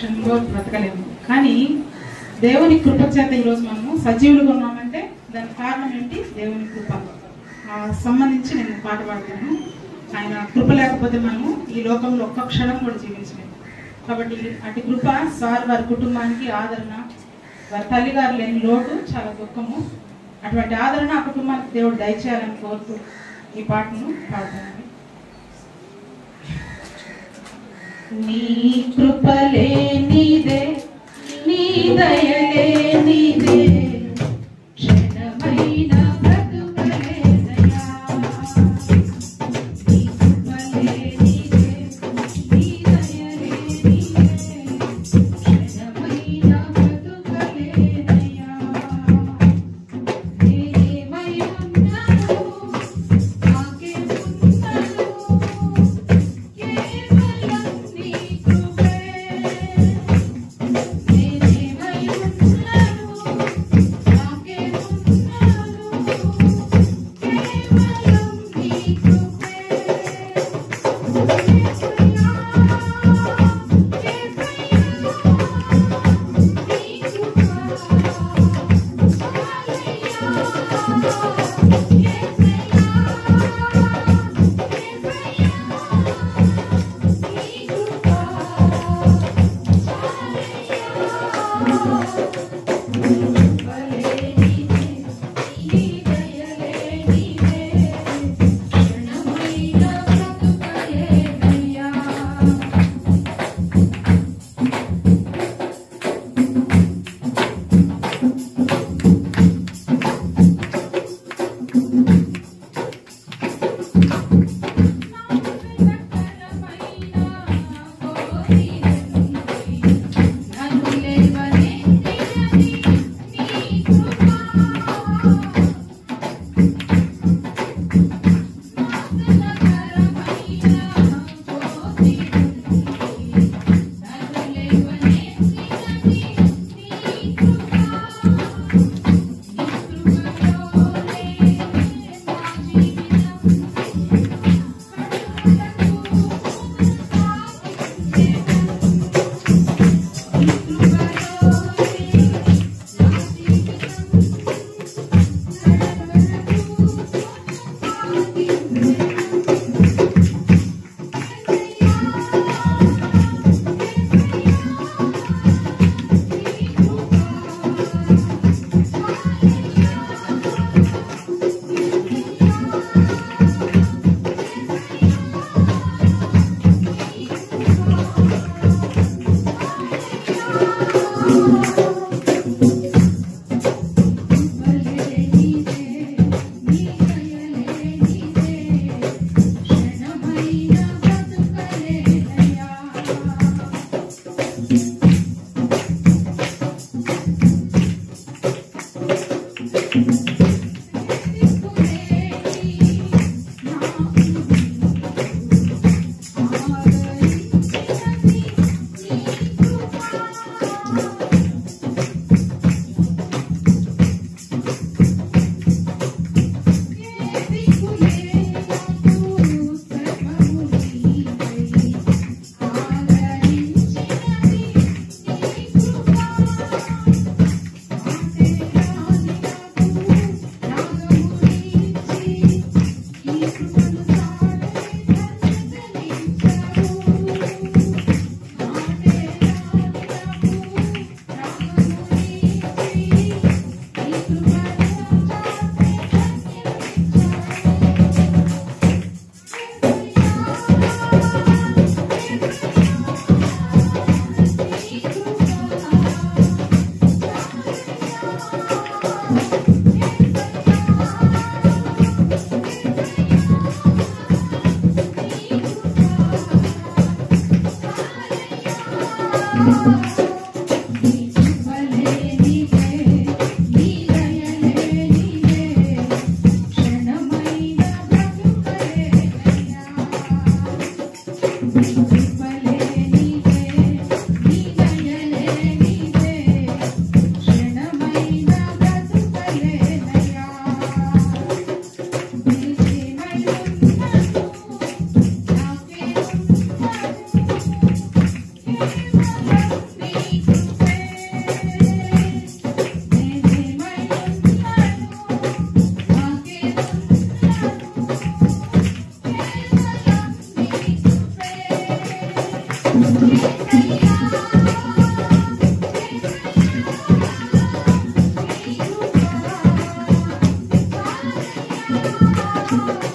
క్షణంలో బ్రతకలేము. కానీ దేవుని కృప చేత ఈరోజు మనము సజీవులుగా ఉన్నామంటే దానికి కారణం ఏంటి? దేవుని కృప. సంబంధించి నేను పాట పాడుతాను. ఆయన కృప లేకపోతే మనము ఈ లోకంలో ఒక్క క్షణం కూడా జీవించలేము. కాబట్టి అటు కృప సార్ వారి కుటుంబానికి ఆదరణ, వారి తల్లిగారు లేని లోటు చాలా దుఃఖము. అటువంటి ఆదరణ ఆ కుటుంబానికి దేవుడు దయచేయాలని కోరుతూ ఈ పాటను పాడుతాను. నీ కృపలే నీదే, నీ దయలే నీదే, క్షణమైన బ్రతుకలేదయా. నీ కృపలే నీదే, నీ దయలే నీదే, క్షణమైన బ్రతుకలేదయా. నేనేమై ఉన్నాను నాకే ఉన్నాను, కేవలం నీ కృపే. నేనేమై ఉన్నాను నాకే ఉన్నాను, కేవలం నీ కృపే.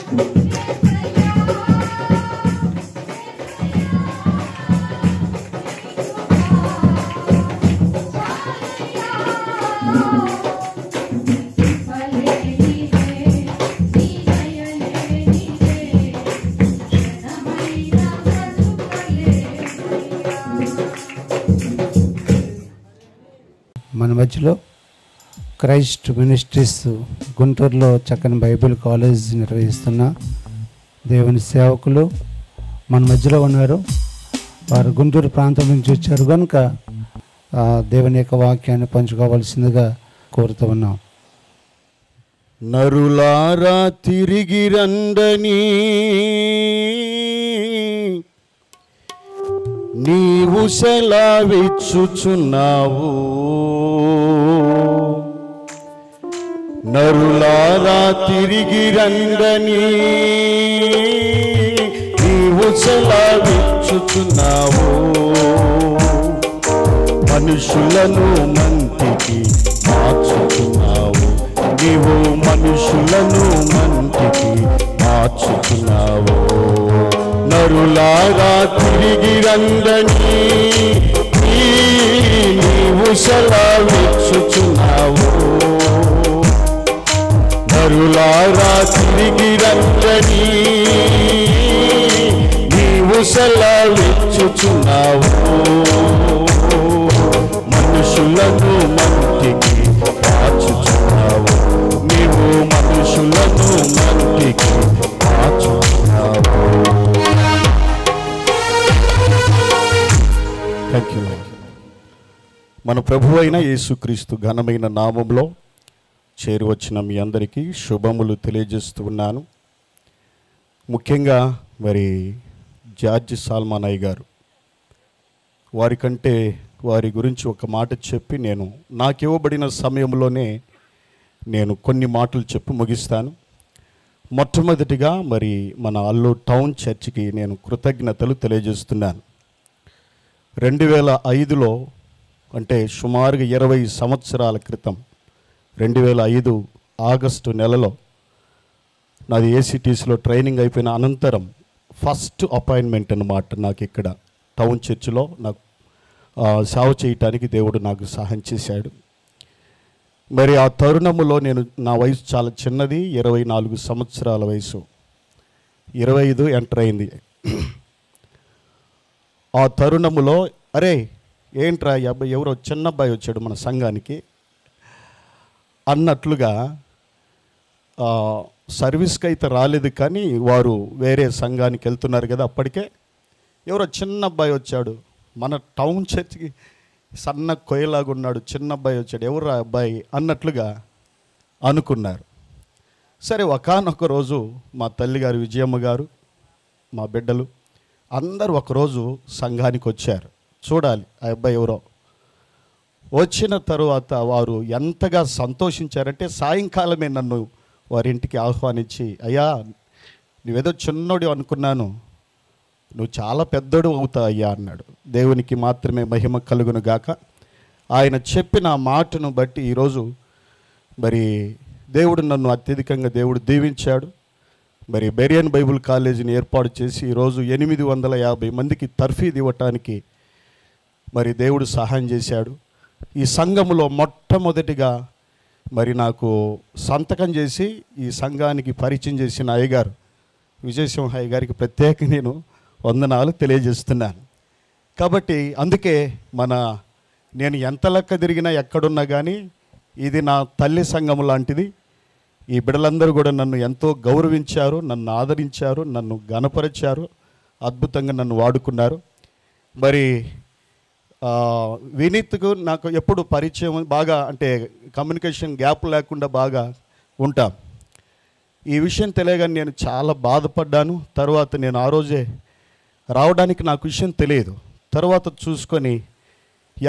మన మధ్యలో క్రైస్ట్ మినిస్ట్రీస్ గుంటూరులో చక్కని బైబిల్ కాలేజ్ నిర్వహిస్తున్న దేవుని సేవకులు మన మధ్యలో ఉన్నారు. వారు గుంటూరు ప్రాంతం నుంచి వచ్చారు కనుక దేవుని యొక్క వాక్యాన్ని పంచుకోవాల్సిందిగా కోరుతూ ఉన్నాం. నరులారా తిరిగి రండని నీవు సెలవిచ్చుచున్నావు. నరులారా తిరిగి రండని నీవు సెలవిచ్చుచున్నావు. మనుషులను మంటికి మార్చుచున్నావు. నీవు మనుషులను మంటికి మార్చుచున్నావు. నరులారా తిరిగి రండని నీవు సెలవిచ్చుచున్నావు. నరులారా తిరిగి రండని నీవు సెలవిచ్చుచున్నావు. మనుషులను మంటికి మార్చుచున్నావు. నీవు మనుషులను మంటికి మార్చుచున్నావు. Thank you. మన ప్రభువైన యేసుక్రీస్తు ఘనమైన నామంలో చేరువచ్చిన మీ అందరికీ శుభములు తెలియజేస్తూ ఉన్నాను. ముఖ్యంగా మరి జార్జ్ సాల్మానయ్య గారు, వారికంటే వారి గురించి ఒక మాట చెప్పి నాకు ఇవ్వబడిన సమయంలోనే నేను కొన్ని మాటలు చెప్పి ముగిస్తాను. మొట్టమొదటిగా మరి మన అల్లూరు టౌన్ చర్చికి నేను కృతజ్ఞతలు తెలియజేస్తున్నాను. 2005లో అంటే సుమారుగా 20 సంవత్సరాల క్రితం 2005 ఆగస్టు నెలలో నాది ఏసీటీసీలో ట్రైనింగ్ అయిపోయిన అనంతరం ఫస్ట్ అపాయింట్మెంట్ అన్నమాట. నాకు ఇక్కడ టౌన్ చర్చిలో నాకు సేవ చేయటానికి దేవుడు నాకు సహాయం చేశాడు. మరి ఆ తరుణములో నా వయసు చాలా చిన్నది, 24 సంవత్సరాల వయసు, 25 ఎంటర్ అయింది. ఆ తరుణములో అరే ఏంట్రా ఈ అబ్బాయి ఎవరో చిన్న అబ్బాయి వచ్చాడు మన సంఘానికి అన్నట్లుగా, సర్వీస్కి అయితే రాలేదు కానీ వారు వేరే సంఘానికి వెళ్తున్నారు కదా, అప్పటికే ఎవరో చిన్న అబ్బాయి వచ్చాడు మన టౌన్ చర్చికి, సన్న కొయ్యలాగా ఉన్నాడు, చిన్న అబ్బాయి వచ్చాడు, ఎవరు అబ్బాయి అన్నట్లుగా అనుకున్నారు. సరే, ఒకానొక రోజు మా తల్లిగారు విజయమ్మ గారు, మా బిడ్డలు అందరూ ఒకరోజు సంఘానికి వచ్చారు చూడాలి ఆ అబ్బాయి ఎవరో. వచ్చిన తరువాత వారు ఎంతగా సంతోషించారంటే సాయంకాలమే నన్ను వారింటికి ఆహ్వానించి, అయ్యా నువ్వేదో చిన్నోడు అనుకున్నాను, నువ్వు చాలా పెద్దోడు అవుతావు అయ్యా అన్నాడు. దేవునికి మాత్రమే మహిమ కలుగును గాక. ఆయన చెప్పిన మాటను బట్టి ఈరోజు మరి దేవుడు నన్ను అత్యధికంగా దేవుడు దీవించాడు. మరి బెరియన్ బైబుల్ కాలేజీని ఏర్పాటు చేసి ఈరోజు 850 మందికి తర్ఫీదు ఇవ్వటానికి మరి దేవుడు సహాయం చేశాడు. ఈ సంఘములో మొట్టమొదటిగా మరి నాకు సంతకం చేసి ఈ సంఘానికి పరిచయం చేసిన అయ్యగారు విజయసింహ అయ్య గారికి ప్రత్యేకంగా నేను వందనాలు తెలియజేస్తున్నాను. కాబట్టి అందుకే నేను ఎంత లెక్క తిరిగినా ఎక్కడున్నా కానీ ఇది నా తల్లి సంఘం లాంటిది. ఈ బిడ్డలందరూ కూడా నన్ను ఎంతో గౌరవించారు, నన్ను ఆదరించారు, నన్ను ఘనపరిచారు, అద్భుతంగా నన్ను వాడుకున్నారు. మరి వినీత్కు నాకు ఎప్పుడు పరిచయం బాగా, అంటే కమ్యూనికేషన్ గ్యాప్ లేకుండా బాగా ఉంటాం. ఈ విషయం తెలియగానే నేను చాలా బాధపడ్డాను. తర్వాత నేను ఆ రోజే రావడానికి నాకు విషయం తెలియదు. తర్వాత చూసుకొని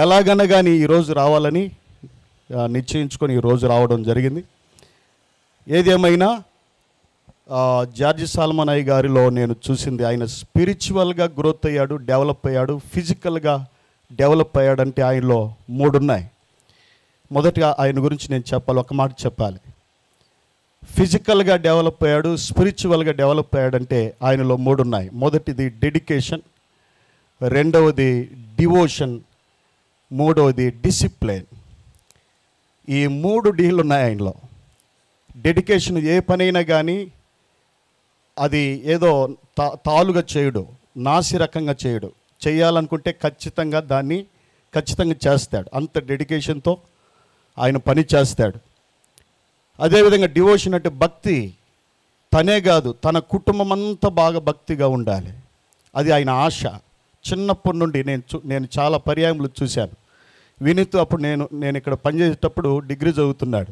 ఎలాగనగాని ఈరోజు రావాలని నిశ్చయించుకొని ఈరోజు రావడం జరిగింది. ఏదేమైనా జార్జ్ సాల్మానయ్య గారిలో నేను చూసింది, ఆయన స్పిరిచువల్గా గ్రోత్ అయ్యాడు, డెవలప్ అయ్యాడు, ఫిజికల్గా డెవలప్ అయ్యాడంటే ఆయనలో 3 ఉన్నాయి. మొదటిగా ఆయన గురించి నేను చెప్పాలి, ఒక మాట చెప్పాలి. ఫిజికల్గా డెవలప్ అయ్యాడు, స్పిరిచువల్గా డెవలప్ అయ్యాడంటే ఆయనలో 3 ఉన్నాయి. మొదటిది డెడికేషన్, రెండవది డివోషన్, మూడవది డిసిప్లిన్. ఈ 3 డీలు ఉన్నాయి ఆయనలో. డెడికేషన్, ఏ పనైనా కానీ అది ఏదో తాలుగా చేయడు, నాసి రకంగా చేయడు. చేయాలనుకుంటే ఖచ్చితంగా చేస్తాడు. అంత డెడికేషన్తో ఆయన పని చేస్తాడు. అదేవిధంగా డివోషన్ అంటే భక్తి. తనే కాదు, తన కుటుంబం అంతా బాగా భక్తిగా ఉండాలి. అది ఆయన ఆశ. చిన్నప్పటి నుండి నేను చాలా పర్యాయములు చూశాను. వినీత్ అప్పుడు నేను ఇక్కడ పనిచేసేటప్పుడు డిగ్రీ చదువుతున్నాడు.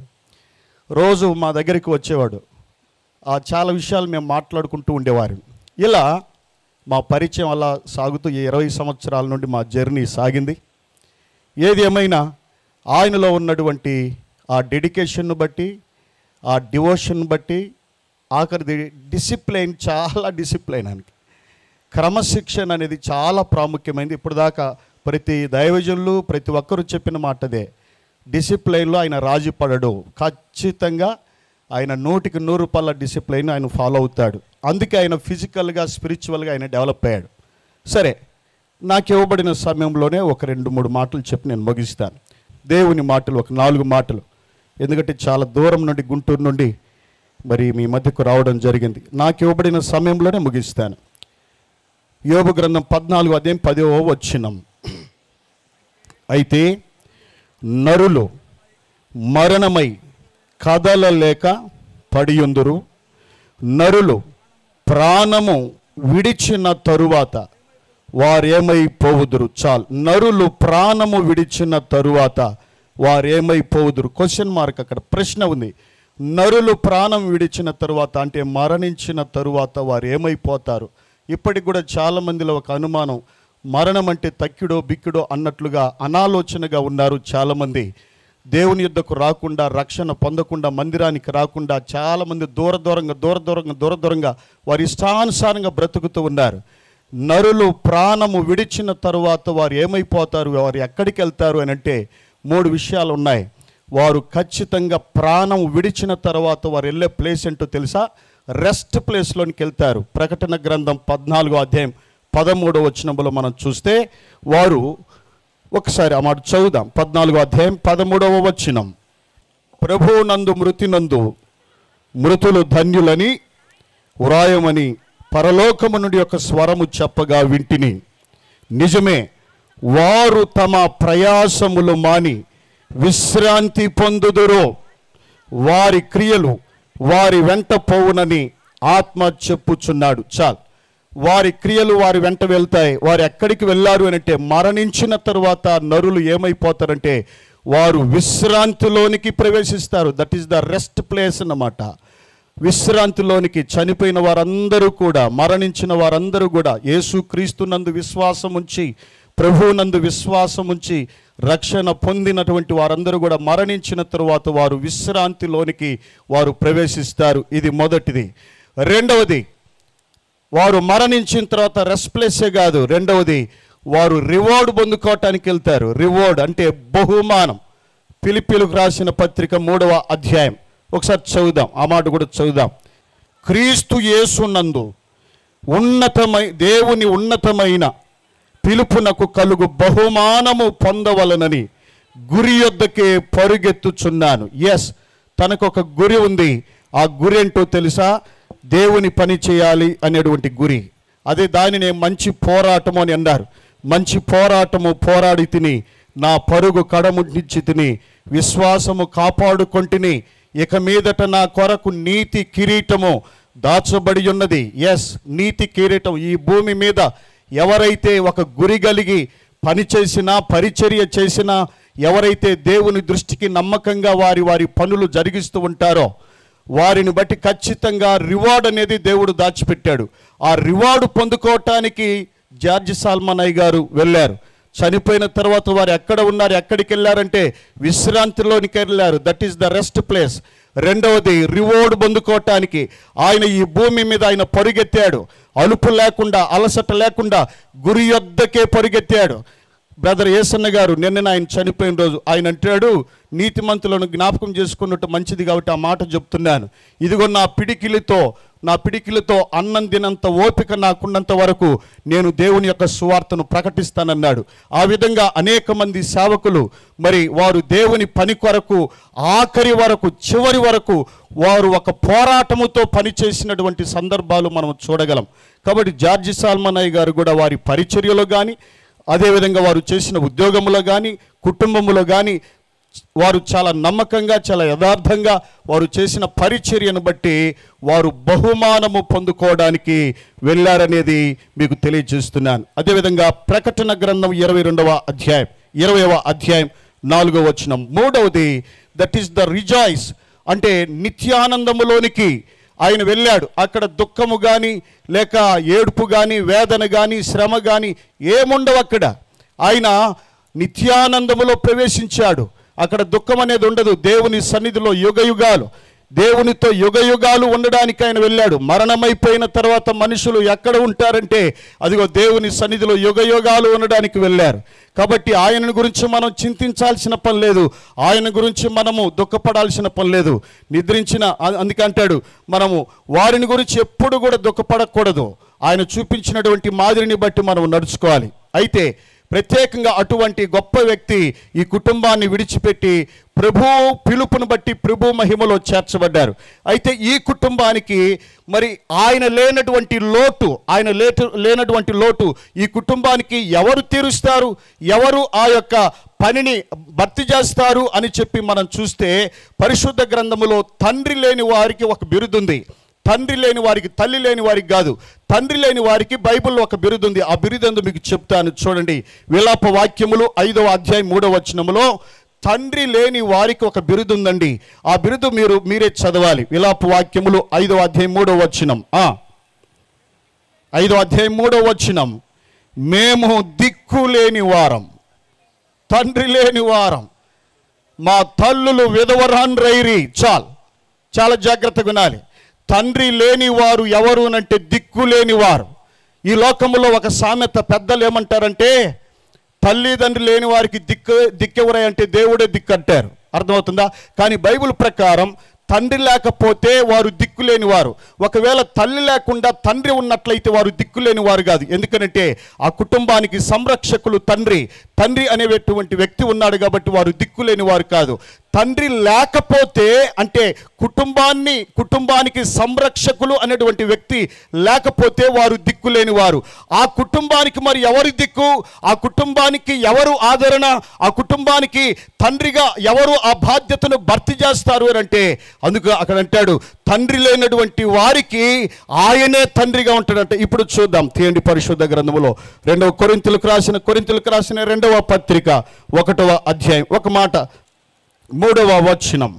రోజు మా దగ్గరికి వచ్చేవాడు. చాలా విషయాలు మేము మాట్లాడుకుంటూ ఉండేవారు. ఇలా మా పరిచయం అలా సాగుతూ 20 సంవత్సరాల నుండి మా జర్నీ సాగింది. ఏది ఏమైనా ఆయనలో ఉన్నటువంటి ఆ డెడికేషన్ను బట్టి, ఆ డివోషన్ బట్టి, ఆఖరిది డిసిప్లైన్, చాలా డిసిప్లైన్ అని, క్రమశిక్షణ అనేది చాలా ప్రాముఖ్యమైనది. ఇప్పుడు దాకా ప్రతి దైవజనులు ప్రతి ఒక్కరూ చెప్పిన మాటదే. డిసిప్లైన్లో ఆయన రాజీ పడడు. ఖచ్చితంగా ఆయన 100కి 100 డిసిప్లైన్ ఆయన ఫాలో అవుతాడు. అందుకే ఆయన ఫిజికల్గా స్పిరిచువల్గా ఆయన డెవలప్ అయ్యాడు. సరే, నాకు ఇవ్వబడిన సమయంలోనే ఒక 2-3 మాటలు చెప్పి నేను ముగిస్తాను. దేవుని మాటలు ఒక 4 మాటలు, ఎందుకంటే చాలా దూరం నుండి, గుంటూరు నుండి మరి మీ మధ్యకు రావడం జరిగింది. నాకు ఇవ్వబడిన సమయంలోనే ముగిస్తాను. యోబు గ్రంథం 14:10 అయితే నరులు మరణమై కదలలేక పడియుందురు, నరులు ప్రాణము విడిచిన తరువాత వారేమైపోవుదురు. చాలు, నరులు ప్రాణము విడిచిన తరువాత వారేమైపోవుదురు. క్వశ్చన్ మార్క్, అక్కడ ప్రశ్న ఉంది. నరులు ప్రాణం విడిచిన తరువాత అంటే మరణించిన తరువాత వారు ఏమైపోతారు? ఇప్పటికి కూడా చాలామందిలో ఒక అనుమానం, మరణం అంటే తక్కిడో బిక్కిడో అన్నట్లుగా అనాలోచనగా ఉన్నారు చాలామంది. దేవుని యుద్ధకు రాకుండా, రక్షణ పొందకుండా, మందిరానికి రాకుండా చాలామంది దూరంగా వారి ఇష్టానుసారంగా బ్రతుకుతూ ఉన్నారు. నరులు ప్రాణము విడిచిన తరువాత వారు ఏమైపోతారు, వారు ఎక్కడికి వెళ్తారు అని అంటే 3 విషయాలు ఉన్నాయి. వారు ఖచ్చితంగా ప్రాణం విడిచిన తర్వాత వారు వెళ్ళే ప్లేస్ ఏంటో తెలుసా? రెస్ట్ ప్లేస్లోనికి వెళ్తారు. ప్రకటన గ్రంథం 14:13 మనం చూస్తే వారు, ఒకసారి ఆ మాట చదువుదాం. 14:13 ప్రభువు నందు మృతినందు మృతులు ధన్యులని వ్రాయమని పరలోకము నుండి ఒక స్వరము చెప్పగా వింటిని. నిజమే, వారు తమ ప్రయాసములు మాని విశ్రాంతి పొందుదురో, వారి క్రియలు వారి వెంట పోవునని ఆత్మ చెప్పుచున్నాడు. చాలు, వారి క్రియలు వారి వెంట వెళ్తాయి. వారు ఎక్కడికి వెళ్ళారు అని అంటే, మరణించిన తరువాత నరులు ఏమైపోతారంటే వారు విశ్రాంతిలోనికి ప్రవేశిస్తారు. That is the rest place అన్నమాట. విశ్రాంతిలోనికి చనిపోయిన వారందరూ కూడా, మరణించిన వారందరూ కూడా యేసుక్రీస్తునందు విశ్వాసం ఉంచి, ప్రభువునందు విశ్వాసం ఉంచి రక్షణ పొందినటువంటి వారందరూ కూడా మరణించిన తరువాత వారు విశ్రాంతిలోనికి వారు ప్రవేశిస్తారు. ఇది మొదటిది. రెండవది, వారు మరణించిన తర్వాత రెస్ట్ ప్లేసే కాదు, రెండవది వారు రివార్డ్ పొందుకోవటానికి వెళ్తారు. రివార్డ్ అంటే బహుమానం. ఫిలిప్పీలకు రాసిన పత్రిక 3వ అధ్యాయం ఒకసారి చదువుదాం, ఆ మాట కూడా చదువుదాం. క్రీస్తు యేసునందు దేవుని ఉన్నతమైన పిలుపునకు కలుగు బహుమానము పొందవలనని గురి యొద్దకే పరుగెత్తుచున్నాను. ఎస్, తనకు ఒక గురి ఉంది. ఆ గురి ఏంటో తెలుసా? దేవుని పని చేయాలి అనేటువంటి గురి. అదే దానినే మంచి పోరాటము అని అన్నారు. మంచి పోరాటము పోరాడి తిని, నా పరుగు కడముట్టించి తిని, విశ్వాసము కాపాడుకొంటిని. ఇక మీదట నా కొరకు నీతి కిరీటము దాచబడి ఉన్నది. ఎస్, నీతి కిరీటం. ఈ భూమి మీద ఎవరైతే ఒక గురి కలిగి పనిచేసినా, పరిచర్య చేసినా, ఎవరైతే దేవుని దృష్టికి నమ్మకంగా వారి పనులు జరిగిస్తూ ఉంటారో వారిని బట్టి ఖచ్చితంగా రివార్డ్ అనేది దేవుడు దాచిపెట్టాడు. ఆ రివార్డు పొందుకోవటానికి జార్జ్ సాల్మన్ గారు వెళ్ళారు. చనిపోయిన తర్వాత వారు ఎక్కడ ఉన్నారు, ఎక్కడికి వెళ్ళారంటే విశ్రాంతిలోనికి వెళ్ళారు. That is the rest place. రెండవది, రివార్డ్ పొందుకోవటానికి ఆయన ఈ భూమి మీద ఆయన పరుగెత్తాడు. అలుపు లేకుండా, అలసట లేకుండా గురి యొద్దకే పరుగెత్తాడు. బ్రదర్ యేసన్న గారు నిన్న ఆయన చనిపోయిన రోజు ఆయన అంటాడు, నీతిమంతులను జ్ఞాపకం చేసుకున్నట్టు మంచిది కాబట్టి ఆ మాట చెప్తున్నాను. ఇదిగో నా పిడికిలతో అన్నం తినంత ఓపిక నాకున్నంత వరకు నేను దేవుని యొక్క సువార్తను ప్రకటిస్తానన్నాడు. ఆ విధంగా అనేక మంది సేవకులు మరి వారు దేవుని పని కొరకు ఆఖరి వరకు చివరి వరకు వారు ఒక పోరాటముతో పనిచేసినటువంటి సందర్భాలు మనం చూడగలం. కాబట్టి జార్జి సాల్మనయ్య గారు కూడా వారి పరిచర్యలో కానీ, అదేవిధంగా వారు చేసిన ఉద్యోగంలో కానీ, కుటుంబంలో కానీ వారు చాలా నమ్మకంగా, చాలా యథార్థంగా వారు చేసిన పరిచర్యను బట్టి వారు బహుమానము పొందుకోవడానికి వెళ్ళారనేది మీకు తెలియజేస్తున్నాను. అదేవిధంగా ప్రకటన గ్రంథం 22వ అధ్యాయం 20వ అధ్యాయం 4వ వచనం. మూడవది దట్ ఈస్ ద రిజాయిస్, అంటే నిత్యానందములోనికి ఆయన వెళ్ళాడు. అక్కడ దుఃఖము కానీ, లేక ఏడుపు కానీ, వేదన కానీ, శ్రమ కానీ ఏముండవు. అక్కడ ఆయన నిత్యానందములో ప్రవేశించాడు. అక్కడ దుఃఖం అనేది ఉండదు. దేవుని సన్నిధిలో దేవునితో యుగయుగాలు ఉండడానికి ఆయన వెళ్ళాడు. మరణమైపోయిన తర్వాత మనుషులు ఎక్కడ ఉంటారంటే అదిగో దేవుని సన్నిధిలో యుగయుగాలు ఉండడానికి వెళ్ళారు. కాబట్టి ఆయన గురించి మనం చింతించాల్సిన పని లేదు, ఆయన గురించి మనము దుఃఖపడాల్సిన పని లేదు. అందుకే అంటాడు, మనము వారిని గురించి ఎప్పుడు కూడా దుఃఖపడకూడదు. ఆయన చూపించినటువంటి మాదిరిని బట్టి మనం నడుచుకోవాలి. అయితే ప్రత్యేకంగా అటువంటి గొప్ప వ్యక్తి ఈ కుటుంబాన్ని విడిచిపెట్టి ప్రభు పిలుపును బట్టి ప్రభు మహిమలో చేర్చబడ్డారు. అయితే ఈ కుటుంబానికి మరి ఆయన లేనటువంటి లోటు ఈ కుటుంబానికి ఎవరు తీరుస్తారు, ఎవరు ఆ యొక్క పనిని భర్తీ చేస్తారు అని చెప్పి మనం చూస్తే పరిశుద్ధ గ్రంథములో తండ్రి లేని వారికి ఒక బిరుదుంది. తండ్రి లేని వారికి, తల్లి లేని వారికి కాదు, తండ్రి లేని వారికి బైబిల్లో ఒక బిరుదుంది. ఆ బిరుదందు మీకు చెప్తాను చూడండి. విలాప వాక్యములు 5వ అధ్యాయం 3వ వచనములో తండ్రి లేని వారికి ఒక బిరుదు ఉందండి. ఆ బిరుదు మీరే చదవాలి. విలాప వాక్యములు 5వ అధ్యాయం 3వ వచనం. 5వ అధ్యాయం 3వ వచనం. మేము దిక్కు లేని వారం, తండ్రి లేని వారం, మా తల్లులు విధవరాన్రైరి. చాలా జాగ్రత్తగా వినాలి. తండ్రి లేని వారు ఎవరు అంటే దిక్కు లేని వారు. ఈ లోకంలో ఒక సామెత, పెద్దలు ఏమంటారంటే తల్లిదండ్రి లేని వారికి దిక్కెవరై అంటే దేవుడే దిక్కు అంటారు. అర్థమవుతుందా? కానీ బైబిల్ ప్రకారం తండ్రి లేకపోతే వారు దిక్కులేని వారు. ఒకవేళ తల్లి లేకుండా తండ్రి ఉన్నట్లయితే వారు దిక్కులేని వారు కాదు. ఎందుకంటే ఆ కుటుంబానికి సంరక్షకులు తండ్రి అనేటువంటి వ్యక్తి ఉన్నాడు కాబట్టి వారు దిక్కులేని వారు కాదు. తండ్రి లేకపోతే అంటే కుటుంబానికి సంరక్షకులు అనేటువంటి వ్యక్తి లేకపోతే వారు దిక్కులేని వారు. ఆ కుటుంబానికి మరి ఎవరి దిక్కు, ఆ కుటుంబానికి ఎవరు ఆదరణ, ఆ కుటుంబానికి తండ్రిగా ఎవరు ఆ బాధ్యతను భర్తీ చేస్తారు అని అంటే అందుకు అక్కడ అంటాడు, తండ్రి లేనటువంటి వారికి ఆయనే తండ్రిగా ఉంటాడంట. ఇప్పుడు చూద్దాం, తీయండి పరిశుద్ధ గ్రంథములో 2వ కొరింథీయులకు రాసిన 2వ పత్రిక 1వ అధ్యాయం ఒక మాట 3వ వచనం.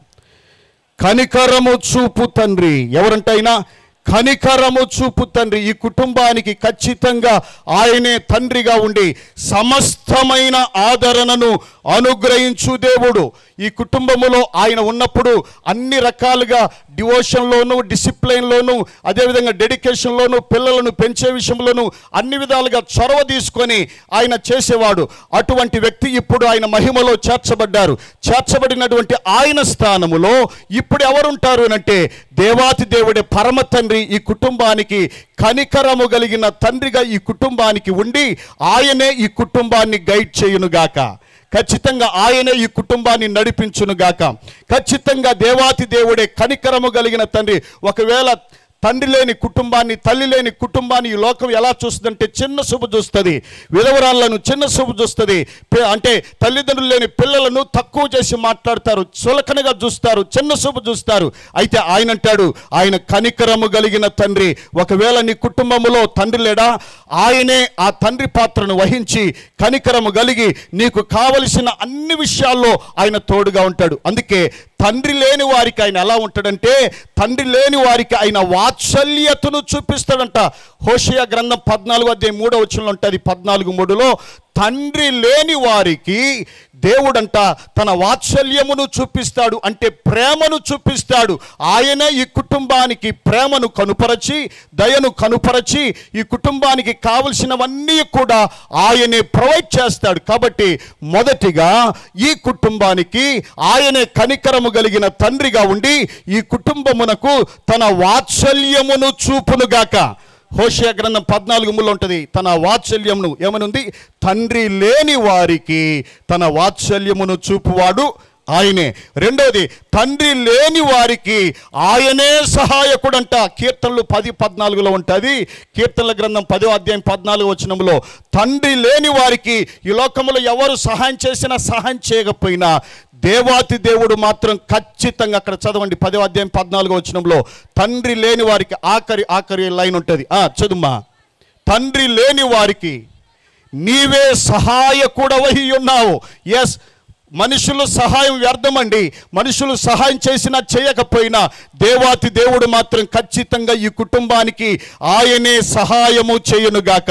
కనికరము చూపు తండ్రి. ఎవరంటైనా కనికరము చూపు తండ్రి. ఈ కుటుంబానికి ఖచ్చితంగా ఆయనే తండ్రిగా ఉండి సమస్తమైన ఆదరణను అనుగ్రహించు దేవుడు. ఈ కుటుంబములో ఆయన ఉన్నప్పుడు అన్ని రకాలుగా డివోషన్లోను, డిసిప్లైన్లోను, అదేవిధంగా డెడికేషన్లోను, పిల్లలను పెంచే విషయంలోను అన్ని విధాలుగా చొరవ తీసుకొని ఆయన చేసేవాడు. అటువంటి వ్యక్తి ఇప్పుడు ఆయన మహిమలో చేర్చబడినటువంటి ఆయన స్థానములో ఇప్పుడు ఎవరుంటారు అంటే దేవాతి దేవుడే పరమ తండ్రి ఈ కుటుంబానికి కనికరము కలిగిన తండ్రిగా ఈ కుటుంబానికి ఉండి ఆయనే ఈ కుటుంబాన్ని గైడ్ చేయునుగాక. ఖచ్చితంగా ఆయనే ఈ కుటుంబాన్ని నడిపించునుగాక. ఖచ్చితంగా దేవాతి దేవుడే కనికరము కలిగిన తండ్రి. ఒకవేళ తండ్రి లేని కుటుంబాన్ని, తల్లి లేని కుటుంబాన్ని ఈ లోకం ఎలా చూస్తుందంటే చిన్న చూపు చూస్తుంది. విధవరాలను చిన్న చూపు చూస్తుంది. అంటే తల్లిదండ్రులు లేని పిల్లలను తక్కువ చేసి మాట్లాడతారు, చులకనగా చూస్తారు, చిన్న చూపు చూస్తారు. అయితే ఆయన అంటాడు, ఆయన కనికరము కలిగిన తండ్రి. ఒకవేళ నీ కుటుంబములో తండ్రి లేడా, ఆయనే ఆ తండ్రి పాత్రను వహించి కనికరము కలిగి నీకు కావలసిన అన్ని విషయాల్లో ఆయన తోడుగా ఉంటాడు. అందుకే తండ్రి లేని వారికి ఆయన ఎలా ఉంటాడంటే తండ్రి లేని వారికి ఆయన వాత్సల్యతను చూపిస్తాడంట. హోషేయ గ్రంథం 14వ అధ్యాయం 3వ వచనంలో ఉంటుంది. 14:3లో తండ్రి లేని వారికి దేవుడంట తన వాత్సల్యమును చూపిస్తాడు, అంటే ప్రేమను చూపిస్తాడు. ఆయనే ఈ కుటుంబానికి ప్రేమను కనుపరచి, దయను కనుపరచి, ఈ కుటుంబానికి కావలసినవన్నీ కూడా ఆయనే ప్రొవైడ్ చేస్తాడు. కాబట్టి మొదటిగా ఈ కుటుంబానికి ఆయనే కనికరము కలిగిన తండ్రిగా ఉండి ఈ కుటుంబమునకు తన వాత్సల్యమును చూపునుగాక. హోషేయ గ్రంథం 14:3 ఉంటుంది. తన వాత్సల్యమును ఏమనుంది? తండ్రి లేని వారికి తన వాత్సల్యమును చూపువాడు ఆయనే. రెండోది, తండ్రి లేని వారికి ఆయనే సహాయకుడంట. కీర్తనలు 10:14 ఉంటుంది. కీర్తనల గ్రంథం 10వ అధ్యాయం 14వ వచనంలో తండ్రి లేని వారికి ఈ లోకంలో ఎవరు సహాయం చేసినా సహాయం చేయకపోయినా దేవాతి దేవుడు మాత్రం ఖచ్చితంగా, అక్కడ చదవండి 10వ అధ్యాయం 14వ వచనంలో, తండ్రి లేని వారికి ఆఖరి లైన్ ఉంటుంది. చదుమ్మా. తండ్రి లేని వారికి నీవే సహాయకుడవై ఉన్నావు. ఎస్, మనుషులు సహాయం వ్యర్థమండి. మనుషులు సహాయం చేసినా చేయకపోయినా దేవాతి దేవుడు మాత్రం ఖచ్చితంగా ఈ కుటుంబానికి ఆయనే సహాయము చేయునుగాక.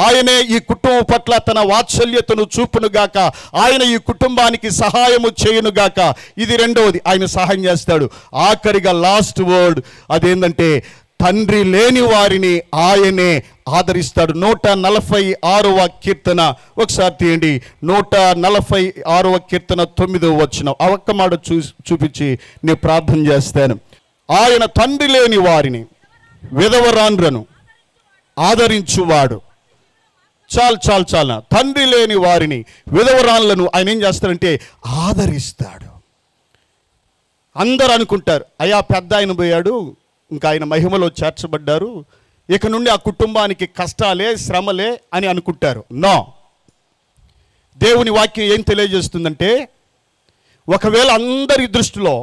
ఆయనే ఈ కుటుంబం పట్ల తన వాత్సల్యతను చూపునుగాక. ఆయన ఈ కుటుంబానికి సహాయము చేయునుగాక. ఇది రెండవది, ఆయన సహాయం చేస్తాడు. ఆఖరిగా లాస్ట్ వర్డ్ అదేంటంటే, తండ్రి లేని వారిని ఆయనే ఆదరిస్తాడు. 146వ కీర్తన ఒకసారి తీయండి. 146వ కీర్తన 9వ వచనం. ఆ ఒక్క మాట చూపించి నేను ప్రార్థన చేస్తాను. ఆయన తండ్రి లేని వారిని, విధవరాండ్రను ఆదరించువాడు. చాలా తండ్రి లేని వారిని, విధవరాన్లను ఆయన ఏం చేస్తాడంటే ఆదరిస్తాడు. అందరూ అనుకుంటారు, అయ్యా పెద్ద ఆయన పోయాడు, ఇంకా ఆయన మహిమలో చేర్చబడ్డారు, ఇక నుండి ఆ కుటుంబానికి కష్టాలే శ్రమలే అని అనుకుంటారు. నో, దేవుని వాక్యం ఏం తెలియజేస్తుందంటే, ఒకవేళ అందరి దృష్టిలో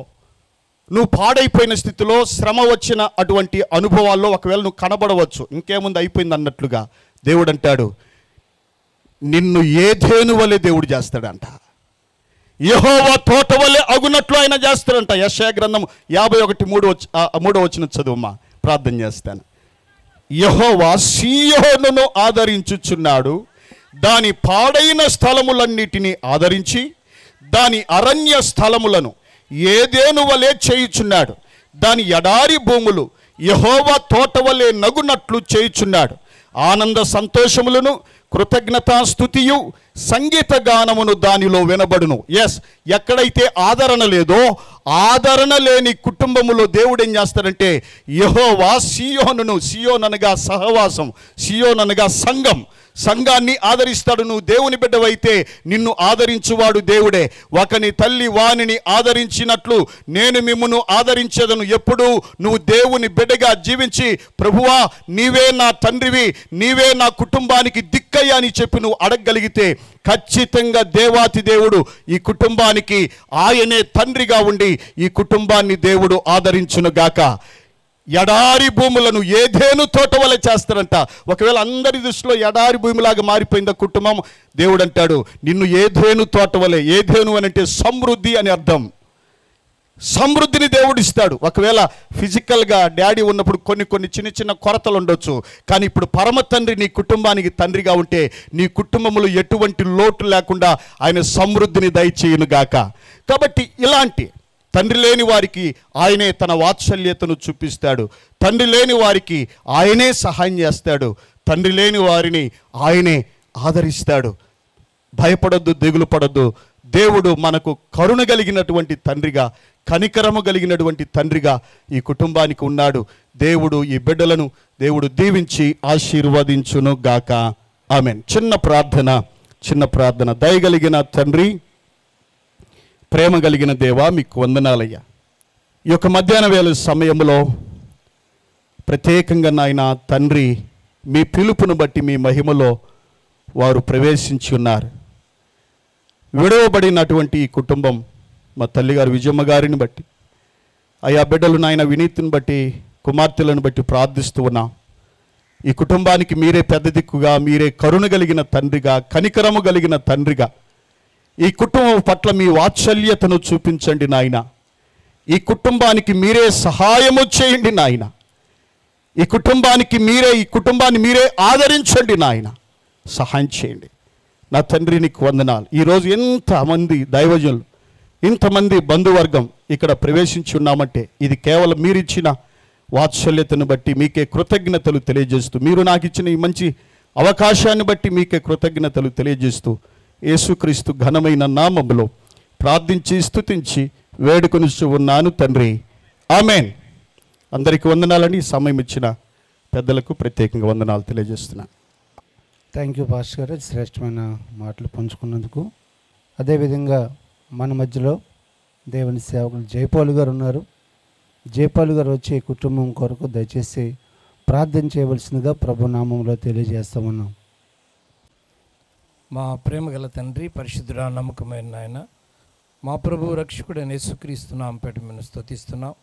నువ్వు పాడైపోయిన స్థితిలో, శ్రమ వచ్చిన అటువంటి అనుభవాల్లో ఒకవేళ నువ్వు కనబడవచ్చు, ఇంకేముంది అయిపోయింది అన్నట్లుగా, దేవుడు అంటాడు నిన్ను ఏదేను వలె దేవుడు చేస్తాడంట. యెహోవా తోట వలె అగునట్లు ఆయన చేస్తాడంట. యెషయా గ్రంథం 51:3 వచనం చదువుమా, ప్రార్థన చేస్తాను. యెహోవా సీయోనును ఆదరించుచున్నాడు, దాని పాడైన స్థలములన్నిటినీ ఆదరించి దాని అరణ్య స్థలములను ఏదేను వలె చేయుచున్నాడు. దాని ఎడారి భూములు యెహోవా తోట వలె నగునట్లు చేయుచున్నాడు. ఆనంద సంతోషములను, కృతజ్ఞతాస్తుతియు, సంగీత గానమును దానిలో వినబడును. ఎస్, ఎక్కడైతే ఆదరణ లేదో, ఆదరణ లేని కుటుంబములో దేవుడు ఏం చేస్తాడంటే, యెహోవా సీయోనును, సీయోన్ అనగా సహవాసం, సీయోన్ అనగా సంఘం, సంఘాన్ని ఆదరిస్తాడు. నువ్వు దేవుని బిడ్డవైతే నిన్ను ఆదరించువాడు దేవుడే. ఒకని తల్లి వానిని ఆదరించినట్లు నేను మిమ్మును ఆదరించేదను. ఎప్పుడు నువ్వు దేవుని బిడ్డగా జీవించి, ప్రభువా నీవే నా తండ్రివి, నీవే నా కుటుంబానికి దిక్కయ్యా అని చెప్పి నువ్వు అడగగలిగితే ఖచ్చితంగా దేవాతి దేవుడు ఈ కుటుంబానికి ఆయనే తండ్రిగా ఉండి ఈ కుటుంబాన్ని దేవుడు ఆదరించునుగాక. ఎడారి భూములను ఏదేను తోట వలె చేస్తారంట. ఒకవేళ అందరి దృష్టిలో ఎడారి భూమిలాగా మారిపోయింది కుటుంబం, దేవుడు అంటాడు నిన్ను ఏదేను తోట వలె. ఏదేను అని అంటే సమృద్ధి అని అర్థం. సమృద్ధిని దేవుడు ఇస్తాడు. ఒకవేళ ఫిజికల్గా డాడీ ఉన్నప్పుడు కొన్ని చిన్న కొరతలు ఉండొచ్చు, కానీ ఇప్పుడు పరమ తండ్రి నీ కుటుంబానికి తండ్రిగా ఉంటే నీ కుటుంబంలో ఎటువంటి లోటు లేకుండా ఆయన సమృద్ధిని దయచేయునుగాక. కాబట్టి ఇలాంటి తండ్రి లేని వారికి ఆయనే తన వాత్సల్యతను చూపిస్తాడు. తండ్రి లేని వారికి ఆయనే సహాయం చేస్తాడు. తండ్రి లేని వారిని ఆయనే ఆదరిస్తాడు. భయపడొద్దు, దిగులు పడొద్దు. దేవుడు మనకు కరుణ కలిగినటువంటి తండ్రిగా, కనికరము కలిగినటువంటి తండ్రిగా ఈ కుటుంబానికి ఉన్నాడు. దేవుడు ఈ బిడ్డలను దేవుడు దీవించి ఆశీర్వదించును గాక. ఆమెన్. చిన్న ప్రార్థన. దయగలిగిన తండ్రి, ప్రేమ కలిగిన దేవా, మీకు వందనాలయ్యా. ఈ యొక్క మధ్యాహ్న వేళ సమయంలో ప్రత్యేకంగా నాయన తండ్రి, మీ పిలుపును బట్టి మీ మహిమలో వారు ప్రవేశించి ఉన్నారు. విడవబడినటువంటి ఈ కుటుంబం మా తల్లిగారు విజయమ్మ గారిని బట్టి, ఆయా బిడ్డలు నాయన వినీతిని బట్టి, కుమార్తెలను బట్టి ప్రార్థిస్తూ ఉన్నాం. ఈ కుటుంబానికి మీరే పెద్ద దిక్కుగా, మీరే కరుణ కలిగిన తండ్రిగా, కనికరము కలిగిన తండ్రిగా ఈ కుటుంబం పట్ల మీ వాత్సల్యతను చూపించండి నాయన. ఈ కుటుంబానికి మీరే సహాయము చేయండి నాయన. ఈ కుటుంబాన్ని మీరే ఆదరించండి నాయన. సహాయం చేయండి. నా తండ్రి నీకు వందనాలు. ఈరోజు ఎంతమంది దైవజనులు, ఇంతమంది బంధువర్గం ఇక్కడ ప్రవేశించి ఉన్నామంటే ఇది కేవలం మీరిచ్చిన వాత్సల్యతను బట్టి మీకే కృతజ్ఞతలు తెలియజేస్తూ, మీరు నాకు ఇచ్చిన ఈ మంచి అవకాశాన్ని బట్టి మీకే కృతజ్ఞతలు తెలియజేస్తూ, యేసుక్రీస్తు ఘనమైన నామములో ప్రార్థించి స్తుతించి వేడుకొనిస్తూ ఉన్నాను తండ్రి. ఆమేన్. అందరికీ వందనాలని సమయం ఇచ్చిన పెద్దలకు ప్రత్యేకంగా వందనాలు తెలియజేస్తున్నాను. థ్యాంక్ యూ పాస్టర్ గారు, శ్రేష్టమైన మాటలు పంచుకున్నందుకు. అదేవిధంగా మన మధ్యలో దేవుని సేవకులు జయపాల్ గారు ఉన్నారు. జయపాల్ గారు వచ్చి కుటుంబం కొరకు దయచేసి ప్రార్థన చేయవలసిందిగా ప్రభు నామంలో తెలియజేస్తామన్నాం. మా ప్రేమ గల తండ్రి, పరిశుద్ధుడా, నమ్మకమైన నాయన, మా ప్రభు రక్షకుడైన యేసుక్రీస్తు నామముపేట మేము స్తుతిస్తున్నాం.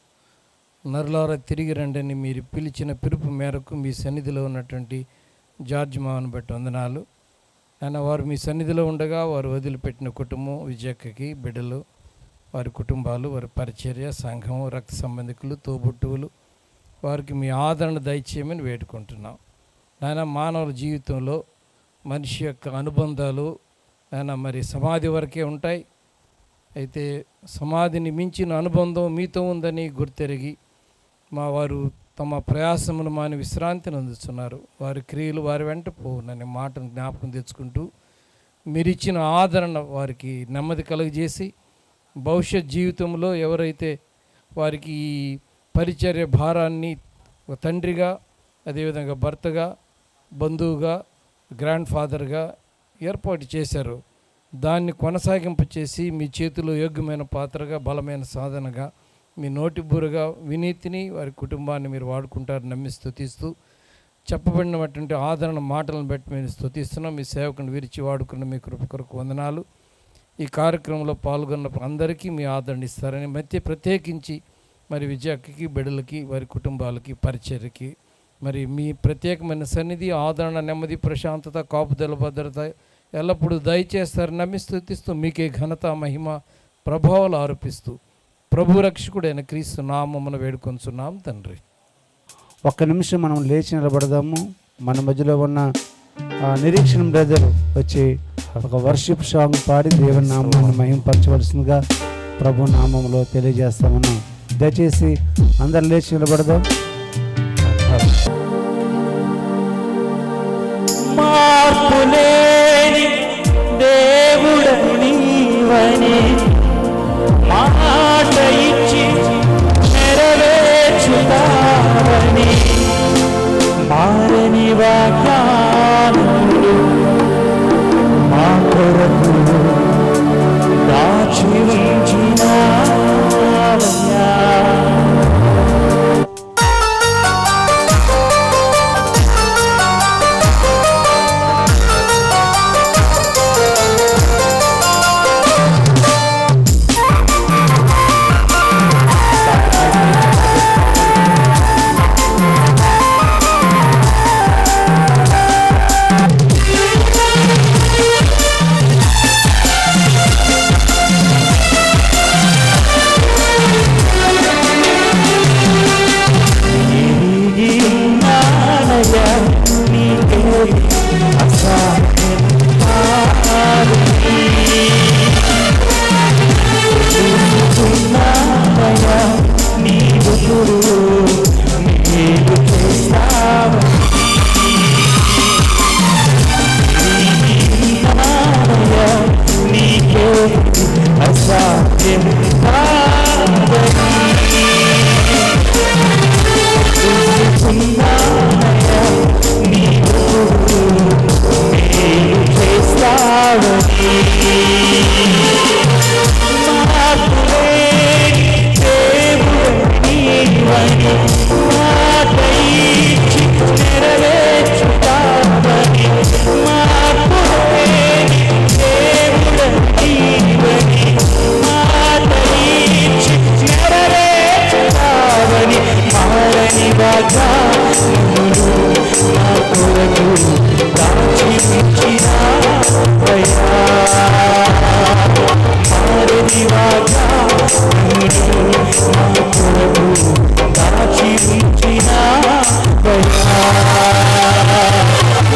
నరులారా తిరిగి రండని మీరు పిలిచిన పిలుపు మేరకు మీ సన్నిధిలో ఉన్నటువంటి జార్జ్ మావను బట్టి వందనాలు. ఆయన వారు మీ సన్నిధిలో ఉండగా వారు వదిలిపెట్టిన కుటుంబం, విజయక్కకి బిడ్డలు, వారి కుటుంబాలు, వారి పరిచర్య, సంఘం, రక్త సంబంధికులు, తోబుట్టువులు, వారికి మీ ఆదరణ దయచేయమని వేడుకుంటున్నాం. ఆయన మానవుల జీవితంలో మనిషి యొక్క అనుబంధాలు ఆయన మరి సమాధి వరకే ఉంటాయి. అయితే సమాధిని మించిన అనుబంధం మీతో ఉందని గుర్తెరిగి మా వారు తమ ప్రయాసమును మాని విశ్రాంతిని అందుతున్నారు. వారి క్రియలు వారి వెంట పోవుననే మాటను జ్ఞాపకం తెచ్చుకుంటూ మీరిచ్చిన ఆదరణ వారికి నెమ్మది కలుగజేసి భవిష్యత్ జీవితంలో ఎవరైతే వారికి ఈ పరిచర్య భారాన్ని తండ్రిగా, అదేవిధంగా భర్తగా, బంధువుగా, గ్రాండ్ ఫాదర్గా ఏర్పాటు చేశారో దాన్ని కొనసాగింపు చేసి మీ చేతిలో యోగ్యమైన పాత్రగా, బలమైన సాధనగా, మీ నోటి బూరగా వినీతిని, వారి కుటుంబాన్ని మీరు వాడుకుంటారు నమ్మి స్తుతిస్తూ, చెప్పబడినటువంటి ఆదరణ మాటలను బట్టి మేము స్తుతిస్తున్నాం. మీ సేవకుని విరిచి వాడుకున్న మీ కృప కొరకు వందనాలు. ఈ కార్యక్రమంలో పాల్గొన్న అందరికీ మీ ఆదరణ ఇస్తారని ప్రత్యేకించి మరి విజయకి, బిడ్డలకి, వారి కుటుంబాలకి, పరిచర్యకి మరి మీ ప్రత్యేకమైన సన్నిధి, ఆదరణ, నెమ్మది, ప్రశాంతత, కాపుదల, భద్రత ఎల్లప్పుడూ దయచేస్తారు నమ్మి స్తుతిస్తూ మీకే ఘనత, మహిమ, ప్రభావాలు ఆరోపిస్తూ ప్రభు రక్షకుడైన క్రీస్తు నామమున వేడుకొంచున్నాం తండ్రి. ఒక్క నిమిషం మనం లేచి నిలబడదాము. మన మధ్యలో ఉన్న నిరీక్షణ బ్రదర్ వచ్చి ఒక వర్షిప్ సాంగ్ పాడి దేవుని నామాన్ని మహిమపరచవలసిందిగా ప్రభు నామంలో తెలియజేస్తామన్నాం. దయచేసి అందరు లేచి నిలబడదాం. మార్పులేని దేవుడని నీవని మాట ఇచ్చి నెరవేర్చుతావని మారని వాగ్దానములు మా కొరకు దాచి ఉంచినావయ్యా.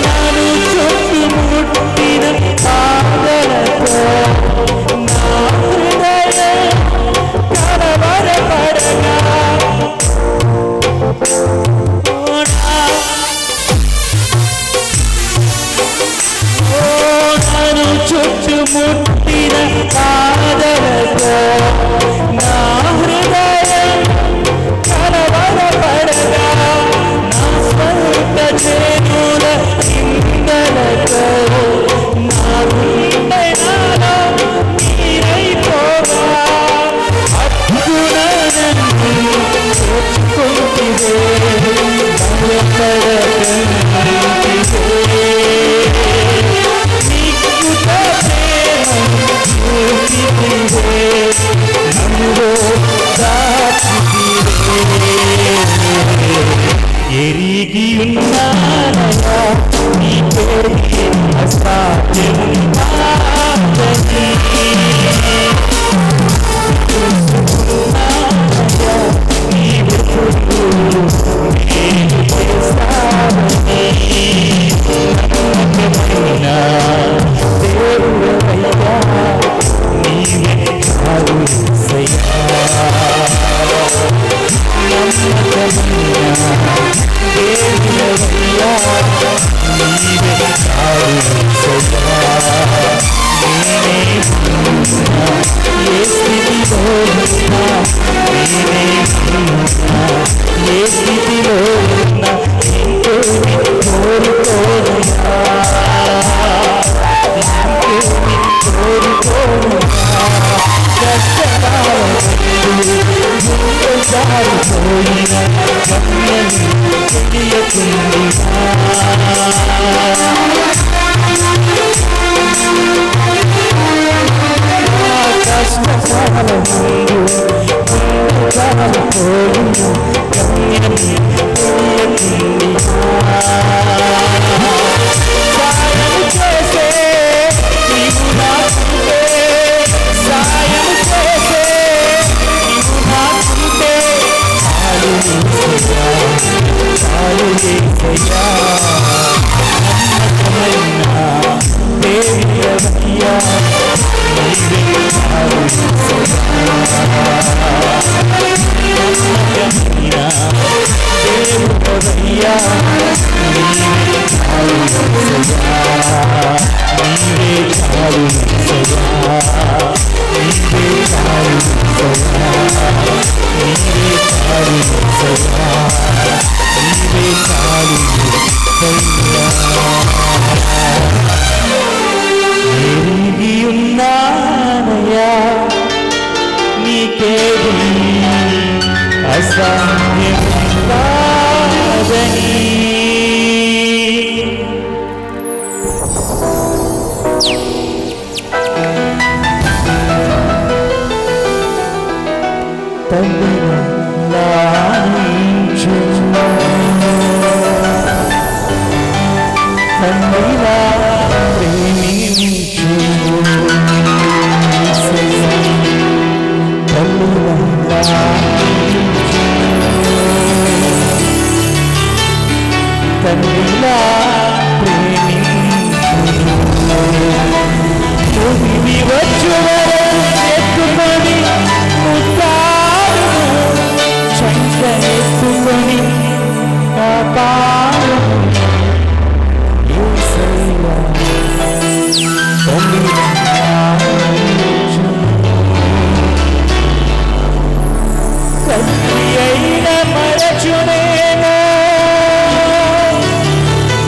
నన్ను చుట్టుముట్టిన ఎరిగి ఉన్నానయా నీ పేరు అసాధ్యమున్నాదని నీవెప్పుడు నేను చేస్తానని నమ్మకమైన దేవుడవయ్యా నీవే కాదు యేసయ్యా నమ్మకమైన దేవుడవయ్యా నీవే కాదు యేసయ్యా నేనే ఉన్నా ఏ స్థితిలో ఉన్నా నేనే ఉన్నా ఏ స్థితిలో ఉన్నా ఇంకేమి కోరుకోనయా ఇంకేమి కోరుకోనయా ముందు జారిపోయిన గమ్యం తెలియకుండా కష్టకాల ముందు జారిపోయిన గమ్యం తెలియకుండా సాయం చేసే నీవు నాకుంటే సాయం చేసే నీవు నాకుంటే చాలు యేసయ్యా చాలు యేసయ్యా నమ్మకమైన దేవుడవయ్యా నీవే చాలు యేసయ్యా నమ్మకమైన దేవుడవయ్యా నీవే చాలు యేసయ్యా నీవే చాలు యేసయ్యా నీవే చాలు యేసయ్యా నీవే చాలు యేసయ్యా నీవే చాలు యేసయ్యా ఎరిగి ఉన్నానయ్యా నీకేది అసాధ్యం కాదని తండ్రిని లాలించు తండ్రిలా ప్రేమించు తండ్రిలా లాలించు తండ్రిలా ప్రేమించు ముదిమి వచ్చు ఎత్తుకొని ఎత్తుకొని కాపాడు యేసయ్యా తండ్రి అయిన మరచునేమో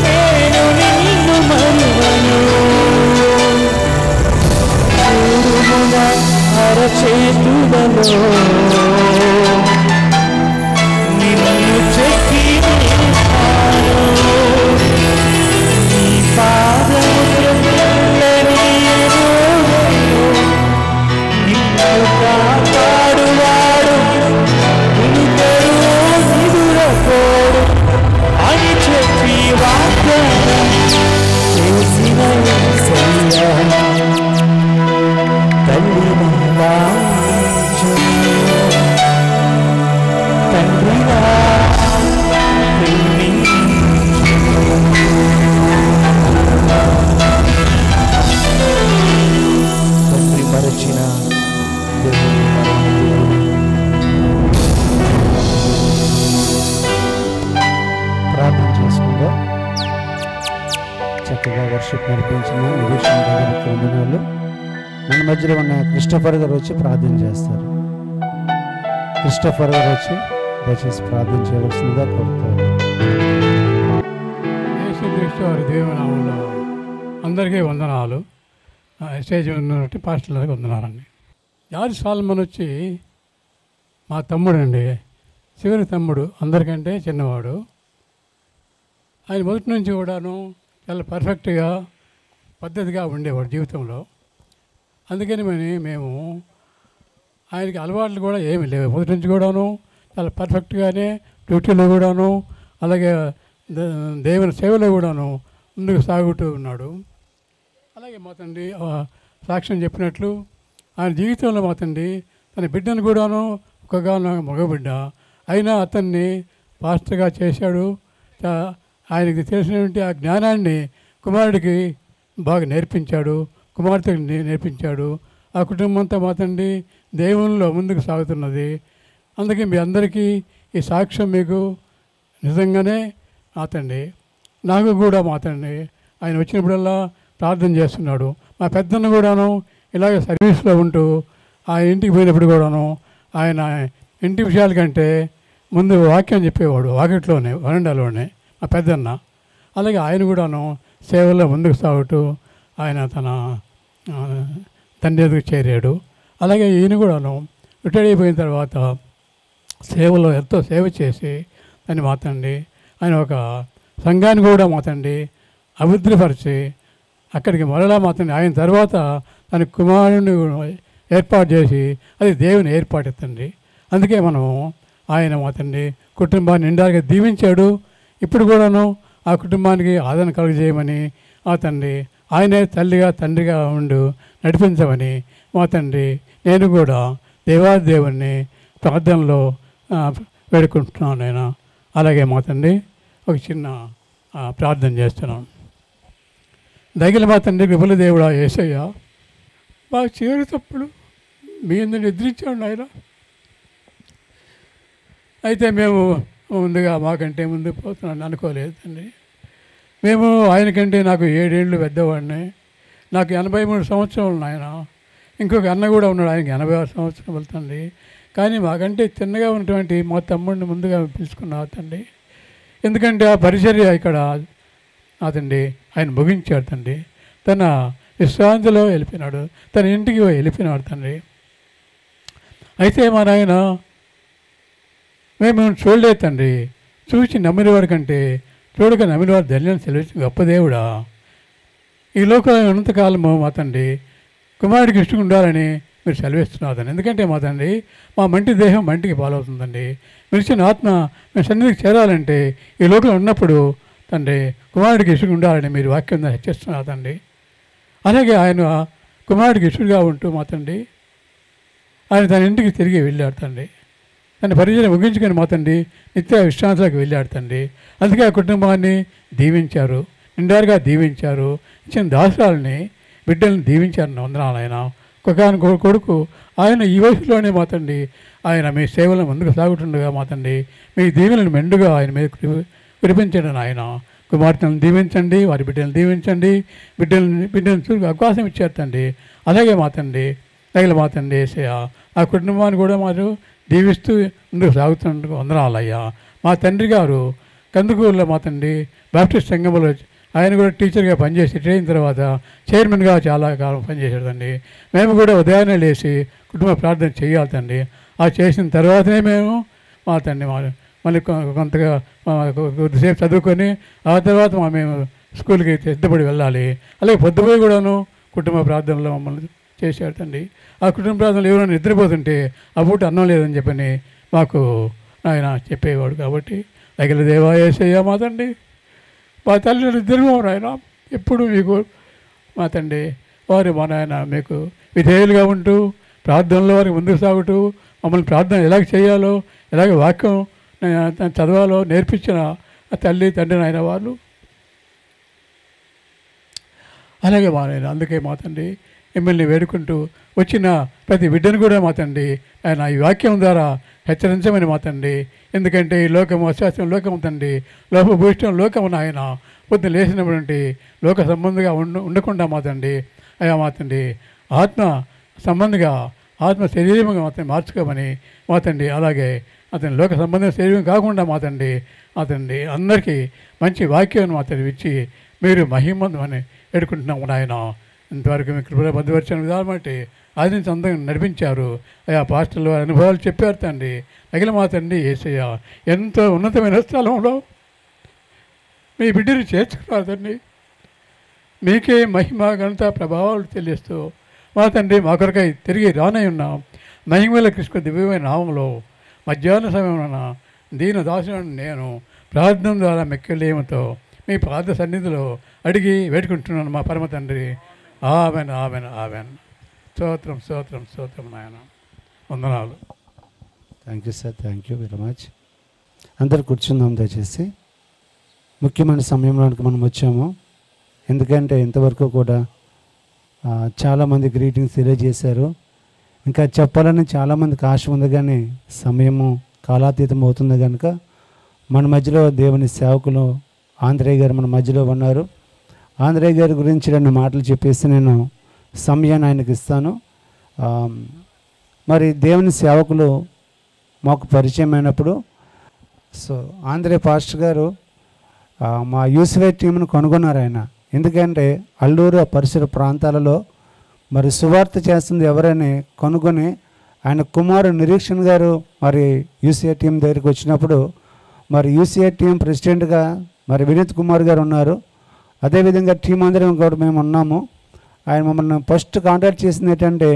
నేను నిన్ను మరువను పూర్వమున అరచేతులలో నిన్ను చెక్కి నిలిపాను నీ పాదములని నిన్ను కాపాడువాడు నిన్ను నిదురపోడు అని చెప్పి వాగ్దానం చేసిన యేసయ్యా తల్లిని లాలించు తండ్రిలా ప్రేమించు తండ్రి మరచిన దేవుని మరవడు. ప్రార్థన చేసుకుందా చక్కగా వర్షిప్ నడిపించిన నిరీక్షణ గారికి వందనాలు. మన మధ్యలో ఉన్న క్రిస్టఫర్ గారు వచ్చి ప్రార్థన చేస్తారు. క్రిస్టఫర్ గారు వచ్చి దయచేసి ప్రార్థన చేయవలసిందిగా కోరుతారు. యేసుక్రీస్తు వారి దేవనామంలో అందరికీ వందనాలు. స్టేజ్ ఉన్నటువంటి పాస్టర్లకు వందనాలండి. జార్జ్ సాల్మన్ వచ్చి మా తమ్ముడు అండి, చివరి తమ్ముడు, అందరికంటే చిన్నవాడు. ఆయన మొదటి నుంచి కూడాను చాలా పర్ఫెక్ట్గా పద్ధతిగా ఉండేవాడు జీవితంలో. అందుకని మేము ఆయనకి అలవాట్లు కూడా ఏమీ లేవు. మొదటి నుంచి కూడాను చాలా పర్ఫెక్ట్గానే డ్యూటీలో కూడాను, అలాగే దేవుని సేవలో కూడాను ముందుకు సాగుతూ ఉన్నాడు. అలాగే మా తండ్రి సాక్ష్యం చెప్పినట్లు ఆయన జీవితంలో మా తండ్రి తన బిడ్డను కూడాను ఒకగానో మగబిడ్డ అయినా అతన్ని పాస్టర్గా చేశాడు. ఆయనకి తెలిసినటువంటి ఆ జ్ఞానాన్ని కుమారుడికి బాగా నేర్పించాడు, కుమార్తెకి నేర్పించాడు. ఆ కుటుంబం అంతా మా తండ్రి దేవునిలో ముందుకు సాగుతున్నది. అందుకే మీ అందరికీ ఈ సాక్ష్యం మీకు నిజంగానే మాతండి. నాకు కూడా మాతండి ఆయన వచ్చినప్పుడల్లా ప్రార్థన చేస్తున్నాడు. మా పెద్దన్న కూడాను ఇలాగ సర్వీస్లో ఉంటూ ఆ ఇంటికి పోయినప్పుడు కూడాను ఆయన ఇంటి విషయాల కంటే ముందు వాక్యం చెప్పేవాడు, వాకిట్లోనే వరండాలోనే మా పెద్దన్న. అలాగే ఆయన కూడాను సేవల్లో ముందుకు సాగుతూ ఆయన తన తండ్రి ఎదుగు చేరాడు. అలాగే ఈయన కూడాను రిటైర్ అయిపోయిన తర్వాత సేవలో ఎంతో సేవ చేసి దాన్ని మాతండి ఆయన ఒక సంఘాన్ని కూడా మాతండి అభివృద్ధిపరిచి అక్కడికి మరలా మాతండి ఆయన తర్వాత తన కుమారుని ఏర్పాటు చేసి అది దేవుని ఏర్పాటు ఎత్తండి. అందుకే మనం ఆయన మాతండి కుటుంబాన్ని నిండాగా దీవించాడు. ఇప్పుడు కూడాను ఆ కుటుంబానికి ఆదరణ కలుగజేయమని ఆ తండ్రి ఆయనే తల్లిగా తండ్రిగా ఉండు నడిపించమని మా తండ్రి నేను కూడా దేవాదేవుని ప్రార్థనలో వేడుకుంటున్నాను నేను. అలాగే మా తండ్రి ఒక చిన్న ప్రార్థన చేస్తున్నాను. దగిన మా తండ్రి కృపల దేవుడా యేసయ్య, బాగా చేరు తప్పుడు మీ అందరూ నిద్రించాడు ఆయన. అయితే మేము ముందుగా మాకంటే ముందు పోతున్నాను అనుకోలేదు తండ్రి. మేము ఆయనకంటే నాకు 7 ఏళ్ళు పెద్దవాడిని. నాకు 83 సంవత్సరాలు ఆయన. ఇంకొక అన్న కూడా ఉన్నాడు, ఆయనకి 86 సంవత్సరాలు వెళ్తుంది. కానీ మాకంటే చిన్నగా ఉన్నటువంటి మా తమ్ముడిని ముందుగా పిలుచుకున్నా తండ్రి. ఎందుకంటే ఆ పరిచర్య ఇక్కడ అతండి ఆయన ముగించాడు తండ్రి. తన విశ్రాంతిలో వెళ్ళిపోయినాడు, తన ఇంటికి వెళ్ళిపోయినాడు తండ్రి. అయితే మా నాయన మేము చూడలేదు తండ్రి. చూసి నమ్మినవాడి కంటే చూడక నమ్మినవాడు ధన్యం సెలవించిన గొప్ప దేవుడా. ఈ లోకంలో ఉన్నంతకాలము మా తండ్రి కుమారుడికి ఇష్టం ఉండాలని మీరు సెలవిస్తున్నారని. ఎందుకంటే మా తండ్రి మా మంటి దేహం మంటికి పాలవుతుందండి. మీరు ఇచ్చిన ఆత్మ మేము సన్నిధికి చేరాలంటే ఈ లోకంలో ఉన్నప్పుడు తండ్రి కుమారుడికి ఇష్టం ఉండాలని మీరు వాక్యం హెచ్చరిస్తున్నారు తండ్రి. అలాగే ఆయన కుమారుడికి ఇష్టంగా ఉంటూ మా తండ్రి ఆయన తన ఇంటికి తిరిగి వెళ్ళాడు తండ్రి. తన పరిచయం ముగించుకొని మా తండ్రి నిత్య విశ్రాంతిలోకి వెళ్ళాడు తండ్రి. అందుకే ఆ కుటుంబాన్ని దీవించారు, నిండారుగా దీవించారు. ఇచ్చిన దాసాలని బిడ్డల్ని దీవించారు. వందనాలు ఆయన. ఒక కొడుకు ఆయన ఈ వయసులోనే మా తండ్రి ఆయన మీ సేవలను ముందుకు సాగుతుండగా మా తండ్రి మీ దీవెలను మెండుగా ఆయన మీద కురిపించండి ఆయన. కుమార్తెలను దీవించండి, వారి బిడ్డలను దీవించండి, బిడ్డలను చూసి అవకాశం ఇచ్చారు తండ్రి. అలాగే మా తండ్రి తగిన మా తండ్రి ఆ కుటుంబాన్ని కూడా మాకు దీవిస్తూ ముందుకు సాగుతున్నందుకు వందనాలయ్యా. మా తండ్రి గారు కందుకూరులో మా తండ్రి బాప్టిస్ట్ సంఘంలో ఆయన కూడా టీచర్గా పనిచేసి ట్రైన్ తర్వాత చైర్మన్గా చాలా కాలం పనిచేశాడు తండ్రి. మేము కూడా ఉదయాన్నే లేచి కుటుంబ ప్రార్థన చేయాలి తండ్రి. ఆ చేసిన తర్వాతనే మేము మా తండ్రి మళ్ళీ కొంతగా కొద్దిసేపు చదువుకొని ఆ తర్వాత మేము స్కూల్కి సిద్ధపడి వెళ్ళాలి. అలాగే పొద్దుపోయి కూడాను కుటుంబ ప్రార్థనలో మమ్మల్ని చేశాడు తండ్రి. ఆ కుటుంబ ప్రార్థనలు ఎవరైనా నిద్రపోతుంటే ఆ పూట అన్నం లేదని చెప్పని మాకు ఆయన చెప్పేవాడు. కాబట్టి తగిన దేవా యేసయ్య మా తండ్రి మా తల్లిని ఇద్దరు ఆయన ఎప్పుడు మీకు మా తండ్రి వారు మా నాయన మీకు విధేయులుగా ఉంటూ ప్రార్థనలో వారికి ముందుకు సాగుతూ మమ్మల్ని ప్రార్థన ఎలాగ చేయాలో ఎలాగ వాక్యం చదవాలో నేర్పించిన ఆ తల్లి తండ్రి నాయన వాళ్ళు. అలాగే మా నాయన అందుకే మా తండ్రి మిమ్మల్ని వేడుకుంటూ వచ్చిన ప్రతి బిడ్డను కూడా మా తండ్రి ఆయన ఈ వాక్యం ద్వారా హెచ్చరించమని మా తండ్రి. ఎందుకంటే ఈ లోకము అశాస్త్రం లోకము తండ్రి, లోపభూయిష్టం లోకము నాయన పొద్దున లేచినటువంటి లోక సంబంధిగా ఉండకుండా మా తండ్రి అయ్యా మా తండ్రి ఆత్మ సంబంధిగా ఆత్మ శరీరంగా మాత్రం మార్చుకోమని మా తండ్రి. అలాగే అతని లోక సంబంధం శరీరం కాకుండా మా తండ్రి అతన్ని అందరికీ మంచి వాక్యాన్ని మా తండ్రి ఇచ్చి మీరు మహిమని వేడుకుంటున్నాము నాయన. ఇంతవరకు మీ కృపలో భద్రపరిచిన విధానం బట్టి అది నుంచి అందరం నడిపించారు. అయ్యా పాస్టర్లు అనుభవాలు చెప్పారు తండ్రి. తగిన మా తండ్రి యేసయ్య ఎంతో ఉన్నతమైన స్థలంలో మీ బిడ్డను చేర్చుకురాదండి. మీకే మహిమ ఘనత ప్రభావాలు తెలియస్తూ మా తండ్రి మా కొరకై తిరిగి రానై ఉన్నాం. మహిమల కృష్ణ దివ్యమైన నామంలో మధ్యాహ్న సమయమున దీన దాసుని నేను ప్రార్థన ద్వారా మెక్కిలేమతో మీ పాద సన్నిధిలో అడిగి వేడుకుంటున్నాను మా పరమ తండ్రి. Amen amen amen. స్తోత్రం స్తోత్రం స్తోత్రం నాయన. వందనాలు. Thank you sir, thank you very much. అందరు కూర్చుందాం దయచేసి. ముఖ్యమైన సమయంలోనికి మనం వచ్చాము. ఎందుకంటే ఇంతవరకు కూడా చాలామంది గ్రీటింగ్స్ తెలియజేశారు. ఇంకా చెప్పాలని చాలామందికి ఆశ ఉంది, కానీ సమయము కాలాతీతం అవుతుంది కనుక మన మధ్యలో దేవుని సేవకులు ఆంధ్రయ్య గారు మన మధ్యలో ఉన్నారు. ఆంధ్రయ్య గారి గురించి 2 మాటలు చెప్పేసి నేను సమయాన్ని ఆయనకి ఇస్తాను. మరి దేవుని సేవకులు మాకు పరిచయం అయినప్పుడు ఆంధ్రయ్య పాస్టర్ గారు మా యూసివై టీంను కనుగొన్నారు ఆయన. ఎందుకంటే అల్లూరు పరిసర ప్రాంతాలలో మరి సువార్త చేస్తుంది ఎవరని కనుగొని ఆయన కుమారుడు నిరీక్షణ్ గారు మరి యూసీఐ టీం దగ్గరికి వచ్చినప్పుడు మరి యూసీఐ టీం ప్రెసిడెంట్గా మరి వినీత్ కుమార్ గారు ఉన్నారు. అదేవిధంగా టీం అందరం కూడా మేము ఉన్నాము. ఆయన మమ్మల్ని ఫస్ట్ కాంటాక్ట్ చేసింది ఏంటంటే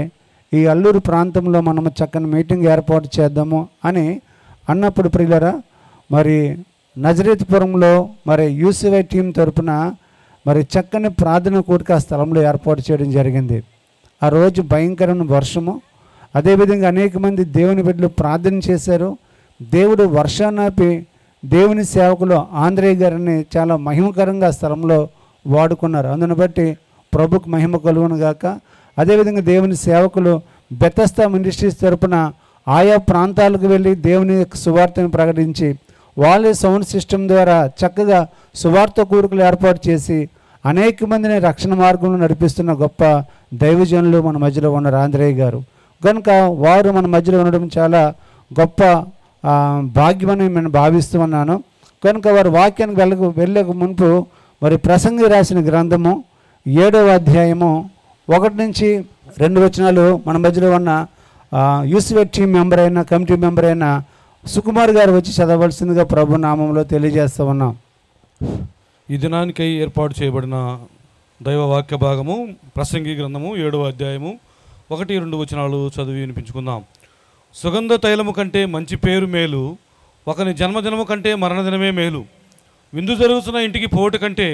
ఈ అల్లూరు ప్రాంతంలో మనము చక్కని మీటింగ్ ఏర్పాటు చేద్దాము అని అన్నప్పుడు ప్రియులరా మరి నజరేత్పురంలో మరి యూసీఐ టీం తరపున మరి చక్కని ప్రార్థన కూడిక ఆ స్థలంలో ఏర్పాటు చేయడం జరిగింది. ఆ రోజు భయంకరమైన వర్షము. అదేవిధంగా అనేక మంది దేవుని బిడ్డలు ప్రార్థన చేశారు. దేవుడు వర్షాన్ని దేవుని సేవకులు ఆంధ్రయ్య గారిని చాలా మహిమకరంగా స్థలంలో వాడుకున్నారు. అందును బట్టి ప్రభుకు మహిమ కలుగును గాక. అదేవిధంగా దేవుని సేవకులు బెతస్తా మినిస్ట్రీస్ తరపున ఆయా ప్రాంతాలకు వెళ్ళి దేవుని యొక్క సువార్తను ప్రకటించి వాళ్ళే సౌండ్ సిస్టమ్ ద్వారా చక్కగా సువార్త కూడికలు ఏర్పాటు చేసి అనేక మందిని రక్షణ మార్గంలో నడిపిస్తున్న గొప్ప దైవజనులు మన మధ్యలో ఉన్నారు ఆంధ్రయ్య గారు. కనుక వారు మన మధ్యలో ఉండడం చాలా గొప్ప భాగ్యమని నేను భావిస్తూ ఉన్నాను. కనుక వారు వాక్యానికి వెళ్ళక మునుపు మరి ప్రసంగి రాసిన గ్రంథము 7వ అధ్యాయము 1 నుంచి 2 వచనాలు మన మధ్యలో ఉన్న యూసీఐ టీం మెంబర్ అయిన కమిటీ మెంబర్ అయిన సుకుమార్ గారు వచ్చి చదవలసిందిగా ప్రభు నామంలో తెలియజేస్తూ ఉన్నాం. ఈ దినానికై ఏర్పాటు చేయబడిన దైవ వాక్య భాగము ప్రసంగి గ్రంథము 7వ అధ్యాయము 1-2 వచనాలు చదివి వినిపించుకుందాం. సుగంధ తైలము కంటే మంచి పేరు మేలు, ఒకని జన్మదినము కంటే మరణదినమే మేలు. విందు జరుగుతున్న ఇంటికి పోవట కంటే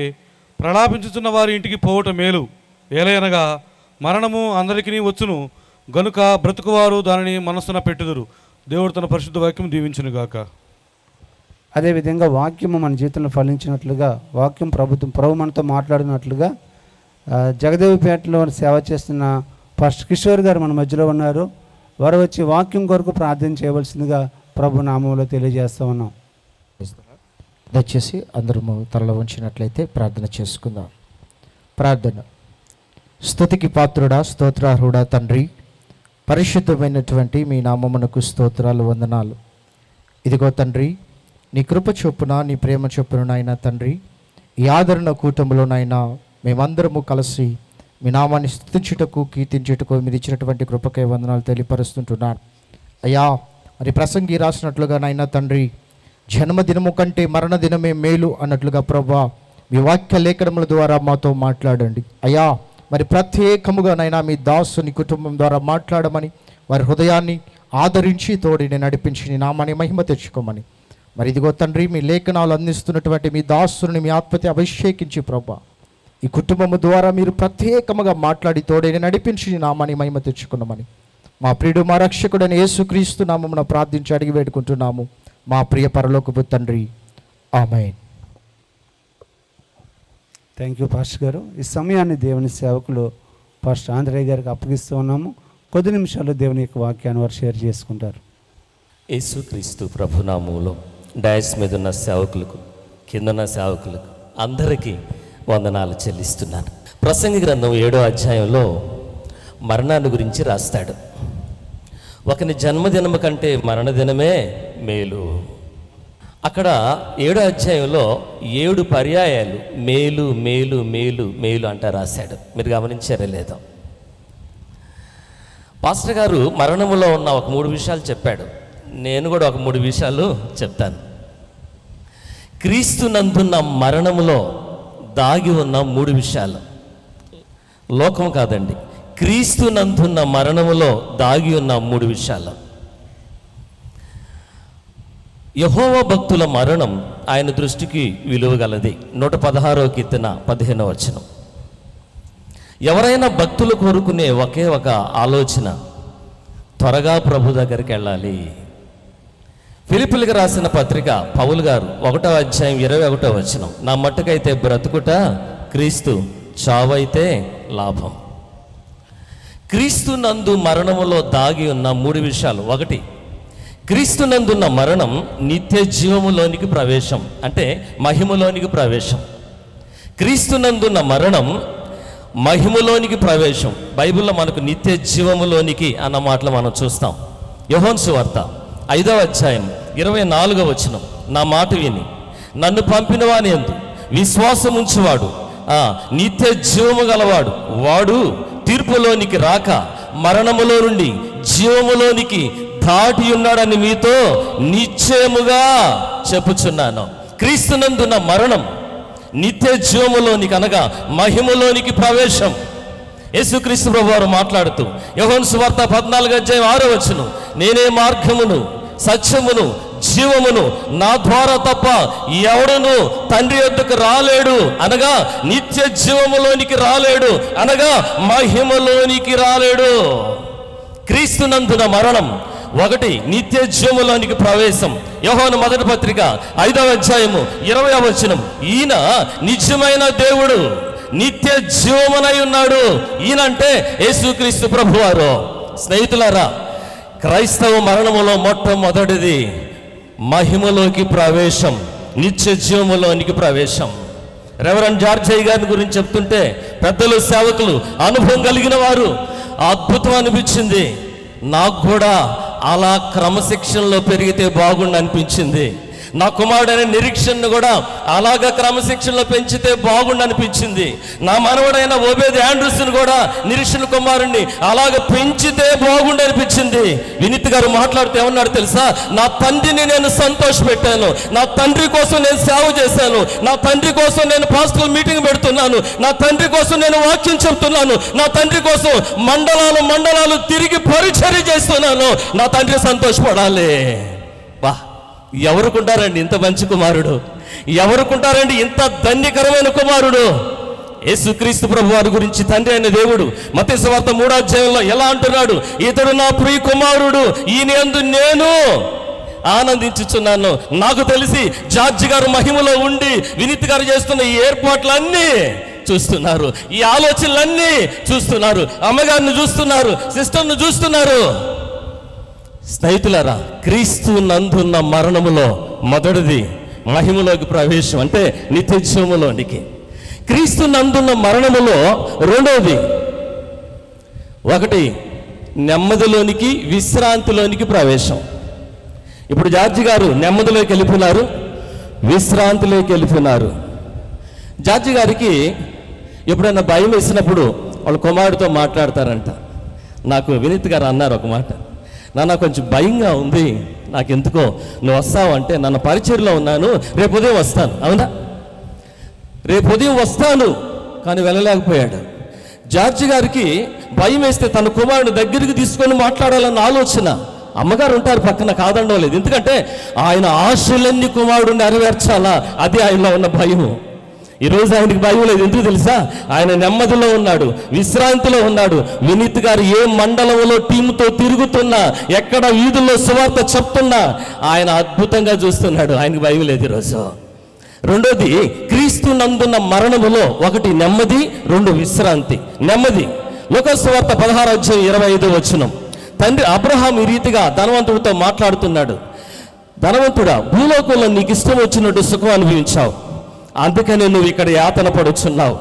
ప్రలాపించుతున్న వారి ఇంటికి పోవట మేలు. ఏలయనగా మరణము అందరికీ వచ్చును, గనుక బ్రతుకువారు దానిని మనస్సున పెట్టుదురు. దేవుడు తన పరిశుద్ధ వాక్యం దీవించునుగాక. అదేవిధంగా వాక్యము మన జీవితంలో ఫలించినట్లుగా వాక్యం ప్రభు మనతో మాట్లాడినట్లుగా జగదేవిపేటలో సేవ చేస్తున్న ఫస్ట్ కిషోర్ గారు మన మధ్యలో ఉన్నారు. వారు వచ్చి వాక్యం కొరకు ప్రార్థన చేయవలసిందిగా ప్రభు నామంలో తెలియజేస్తూ ఉన్నాం. దయచేసి అందరూ తలలో ఉంచినట్లయితే ప్రార్థన చేసుకుందాం. ప్రార్థన. స్తుతికి పాత్రుడా, స్తోత్రార్హుడా తండ్రి, పరిశుద్ధమైనటువంటి మీ నామమునకు స్తోత్రాలు, వందనాలు. ఇదిగో తండ్రి, నీ కృప చొప్పున నీ ప్రేమ చొప్పున నాయన తండ్రి, ఈ ఆదరణ కూటములోనైనా మేమందరము కలిసి మీ నామాన్ని స్తుతించుటకు కీర్తించుటకు మీరు ఇచ్చినటువంటి కృపకే వందనాలు తెలియపరుస్తుంటున్నాను. అయ్యా, మరి ప్రసంగి రాసినట్లుగా నాయన తండ్రి, జన్మదినము కంటే మరణదినమే మేలు అన్నట్లుగా ప్రభా మీ వాక్య లేఖనముల ద్వారా మాతో మాట్లాడండి. అయ్యా, మరి ప్రత్యేకముగా నైనా మీ దాసుని కుటుంబం ద్వారా మాట్లాడమని, వారి హృదయాన్ని ఆదరించి తోడిని నడిపించి నీ నామాన్ని మహిమ తెచ్చుకోమని, మరి ఇదిగో తండ్రి మీ లేఖనాలు అందిస్తున్నటువంటి మీ దాసుని మీ ఆత్మతో అభిషేకించి ప్రభా ఈ కుటుంబము ద్వారా మీరు ప్రత్యేకముగా మాట్లాడి తోడిని నడిపించి నీ నామాన్ని మహిమ తెచ్చుకున్నామని మా ప్రియుడు మా రక్షకుడైన యేసుక్రీస్తు నామమున ప్రార్థించి అడిగి వేడుకుంటున్నాము మా ప్రియ పరలోకపు తండ్రి. ఆమేన్. థ్యాంక్ యూ పాస్టర్ గారు. ఈ సమయాన్ని దేవుని సేవకులు పాస్టర్ ఆంధ్రయ్య గారికి అప్పగిస్తూ ఉన్నాము. కొద్ది నిమిషాల్లో దేవుని యొక్క వాక్యాన్ని వారు షేర్ చేసుకుంటారు. యేసుక్రీస్తు ప్రభునామములో డయాస్ మీద ఉన్న సేవకులకు, కిందన్న సేవకులకు అందరికీ వందనాలు చెల్లిస్తున్నాను. ప్రసంగి గ్రంథం 7వ అధ్యాయంలో మరణాన్ని గురించి రాస్తాడు. ఒకని జన్మదినము కంటే మరణదినమే మేలు. అక్కడ 7వ అధ్యాయంలో 7 పర్యాయాలు మేలు మేలు మేలు మేలు అంట రాశాడు. మీరు గమనించారా లేదో? పాస్టర్ గారు మరణములో ఉన్న ఒక 3 విషయాలు చెప్పాడు. నేను కూడా ఒక 3 విషయాలు చెప్తాను. క్రీస్తునందున్న మరణములో దాగి ఉన్న 3 విషయాలు. లోకం కాదండి, క్రీస్తునందున్న మరణములో దాగి ఉన్న 3 విషయాలు. యెహోవా భక్తుల మరణం ఆయన దృష్టికి విలువగలది. 116వ కీర్తన 15వ వచనం. ఎవరైనా భక్తులు కోరుకునే ఒకే ఒక ఆలోచన, త్వరగా ప్రభు దగ్గరికి వెళ్ళాలి. ఫిలిప్పీలకు రాసిన పత్రిక పౌలు గారు 1వ అధ్యాయం 21వ వచనం, నా మట్టుకైతే బ్రతుకుట క్రీస్తు, చావైతే లాభం. క్రీస్తునందు మరణములో దాగి ఉన్న 3 విషయాలు. 1, క్రీస్తునందున్న మరణం నిత్య జీవములోనికి ప్రవేశం, అంటే మహిమలోనికి ప్రవేశం. క్రీస్తునందున్న మరణం మహిమలోనికి ప్రవేశం. బైబిల్లో మనకు నిత్య జీవములోనికి అన్న మాటలు మనం చూస్తాం. యోహాను సువార్త 5వ అధ్యాయం 24వ వచనం, నా మాట విని నన్ను పంపిన వాని యందు విశ్వాసం ఉంచువాడు నిత్య జీవము గలవాడు, వాడు తీర్పులోనికి రాక మరణములో నుండి జీవములోనికి దాటి ఉన్నాడని మీతో నిశ్చయముగా చెప్పుచున్నాను. క్రీస్తునందున్న మరణం నిత్య జీవములోనికి అనగా మహిమలోనికి ప్రవేశం. యేసుక్రీస్తు ప్రభువారు మాట్లాడుతూ యోహాను సువార్త 14వ అధ్యాయం 6వ వచనం, నేనే మార్గమును సత్యమును జీవమును, నా ద్వారా తప్ప ఎవడును తండ్రి యొద్దకు రాలేడు అనగా నిత్య జీవములోనికి రాలేడు అనగా మహిమలోనికి రాలేడు. క్రీస్తునందున మరణం 1, నిత్య జీవములోనికి ప్రవేశం. యోహాను మొదటి పత్రిక 5వ అధ్యాయము 20వ వచనం, ఈయన నిజమైన దేవుడు, నిత్య జీవమునై ఉన్నాడు. ఈయన అంటే యేసుక్రీస్తు ప్రభువారు. స్నేహితులారా, క్రైస్తవ మరణములో మొట్టమొదటిది మహిమలోకి ప్రవేశం, నిత్య జీవములోనికి ప్రవేశం. రెవరెండ్ జార్జయ్య గారి గురించి చెప్తుంటే పెద్దలు సేవకులు అనుభవం కలిగిన వారు, అద్భుతం అనిపించింది. నాకు కూడా అలా క్రమశిక్షణలో పెరిగితే బాగుండు అనిపించింది. నా కుమారుడైన నిరీక్షణను కూడా అలాగా క్రమశిక్షణలో పెంచితే బాగుండు అనిపించింది. నా మనవడైన ఓబేద్ ఆండ్రూస్ను కూడా నిరీక్షణ కుమారుణ్ణి అలాగ పెంచితే బాగుండు అనిపించింది. వినీత్ గారు మాట్లాడితే ఏమన్నాడు తెలుసా, నా తండ్రిని నేను సంతోషపెట్టాను, నా తండ్రి కోసం నేను సేవ చేశాను, నా తండ్రి కోసం నేను పాస్టల్ మీటింగ్ పెడుతున్నాను, నా తండ్రి కోసం నేను వాక్యం చెప్తున్నాను, నా తండ్రి కోసం మండలాలు మండలాలు తిరిగి పరిచర్య చేస్తున్నాను, నా తండ్రి సంతోషపడాలి. బా, ఎవరుకుంటారండి ఇంత మంచి కుమారుడు? ఎవరుకుంటారండి ఇంత ధన్యకరమైన కుమారుడు? యేసుక్రీస్తు ప్రభు వారి గురించి తండ్రి అయిన దేవుడు మత్తయి సువార్త 3వ అధ్యాయంలో ఎలా అంటున్నాడు, ఇతడు నా ప్రియ కుమారుడు, ఈయన యందు నేను ఆనందించుచున్నాను. నాకు తెలిసి జార్జి గారు మహిమలో ఉండి వినీత్ గారు చేస్తున్న ఈ ఏర్పాట్లన్నీ చూస్తున్నారు, ఈ ఆలోచనలన్నీ చూస్తున్నారు, అమ్మగారిని చూస్తున్నారు, సిస్టర్ను చూస్తున్నారు. స్నేహితులారా, క్రీస్తు నందున్న మరణములో మొదటిది మహిమలోకి ప్రవేశం, అంటే నిత్య జీవములోనికి. క్రీస్తు నందున్న మరణములో రెండవది 1, నెమ్మదిలోనికి విశ్రాంతిలోనికి ప్రవేశం. ఇప్పుడు జార్జి గారు నెమ్మదిలోకి వెళ్ళిపోయినారు, విశ్రాంతిలోకి వెళ్ళిపోయినారు. జార్జి గారికి ఎప్పుడైనా భయం వేసినప్పుడు వాళ్ళ కుమారుడితో మాట్లాడతారంట. నాకు వినీత్ గారు అన్నారు ఒక మాట, నాన్న కొంచెం భయంగా ఉంది, నాకు ఎందుకో నువ్వు వస్తావు అంటే, నన్ను పరిచర్లో ఉన్నాను, రేపు ఉదయం వస్తాను. అవునా, రేపు ఉదయం వస్తాను, కానీ వెళ్ళలేకపోయాడు. జార్జి గారికి భయం వేస్తే తన కుమారుడు దగ్గరికి తీసుకొని మాట్లాడాలన్న ఆలోచన. అమ్మగారు ఉంటారు పక్కన, కాదండం లేదు, ఎందుకంటే ఆయన ఆశలన్నీ కుమారుడు నెరవేర్చాలా, అది ఆయనలో ఉన్న భయం. ఈరోజు ఆయనకి భయం లేదు, ఎందుకు తెలుసా? ఆయన నెమ్మదిలో ఉన్నాడు, విశ్రాంతిలో ఉన్నాడు. వినీత్ గారు ఏ మండలంలో టీంతో తిరుగుతున్నా, ఎక్కడ వీధుల్లో సువార్త చెప్తున్నా ఆయన అద్భుతంగా చూస్తున్నాడు, ఆయనకి భయం లేదు ఈరోజు. రెండోది, క్రీస్తు నందున్న మరణములో 1 నెమ్మది, 2 విశ్రాంతి. నెమ్మది, లూకా సువార్త 16వ అధ్యాయం 25వ వచనం, తండ్రి అబ్రహాం ఈ రీతిగా ధనవంతుడితో మాట్లాడుతున్నాడు, ధనవంతుడా, భూలోకంలో నీకు ఇష్టం వచ్చినట్టు సుఖం అనుభవించావు, అందుకనే నువ్వు ఇక్కడ యాతన పడుచున్నావు.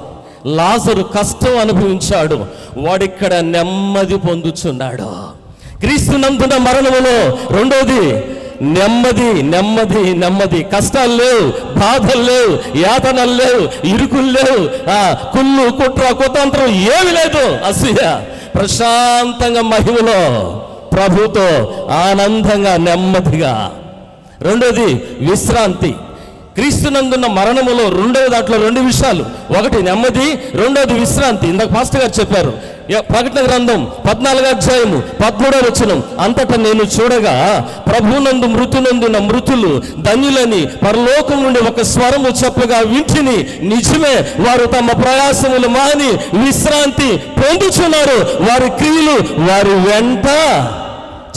లాజరు కష్టం అనుభవించాడు, వాడిక్కడ నెమ్మది పొందుచున్నాడు. క్రీస్తు నందున మరణములో రెండోది నెమ్మది, నెమ్మది, నెమ్మది. కష్టాలు లేవు, బాధలు లేవు, యాతనలు లేవు, ఇరుకులు లేవు, కుళ్ళు కుట్ర కుతంత్రం ఏమి లేదు. అసూయ, ప్రశాంతంగా మహిమలో ప్రభుతో ఆనందంగా నెమ్మదిగా. రెండోది విశ్రాంతి. క్రీస్తునందున్న మరణములో రెండవ దాంట్లో 2 విషయాలు. ఒకటి నెమ్మది, రెండోది విశ్రాంతి. ఇందాక పాస్టర్ గారు చెప్పారు. ప్రకటన గ్రంథం 14వ అధ్యాయము 13వ వచనం, అంతటా నేను చూడగా ప్రభునందు మృతునందున మృతులు ధన్యులని పరలోకం నుండి ఒక స్వరము చెప్పగా వింటిని. నిజమే, వారు తమ ప్రయాసములు మాని విశ్రాంతి పొందుచున్నారు. వారి క్రియలు వారి వెంట,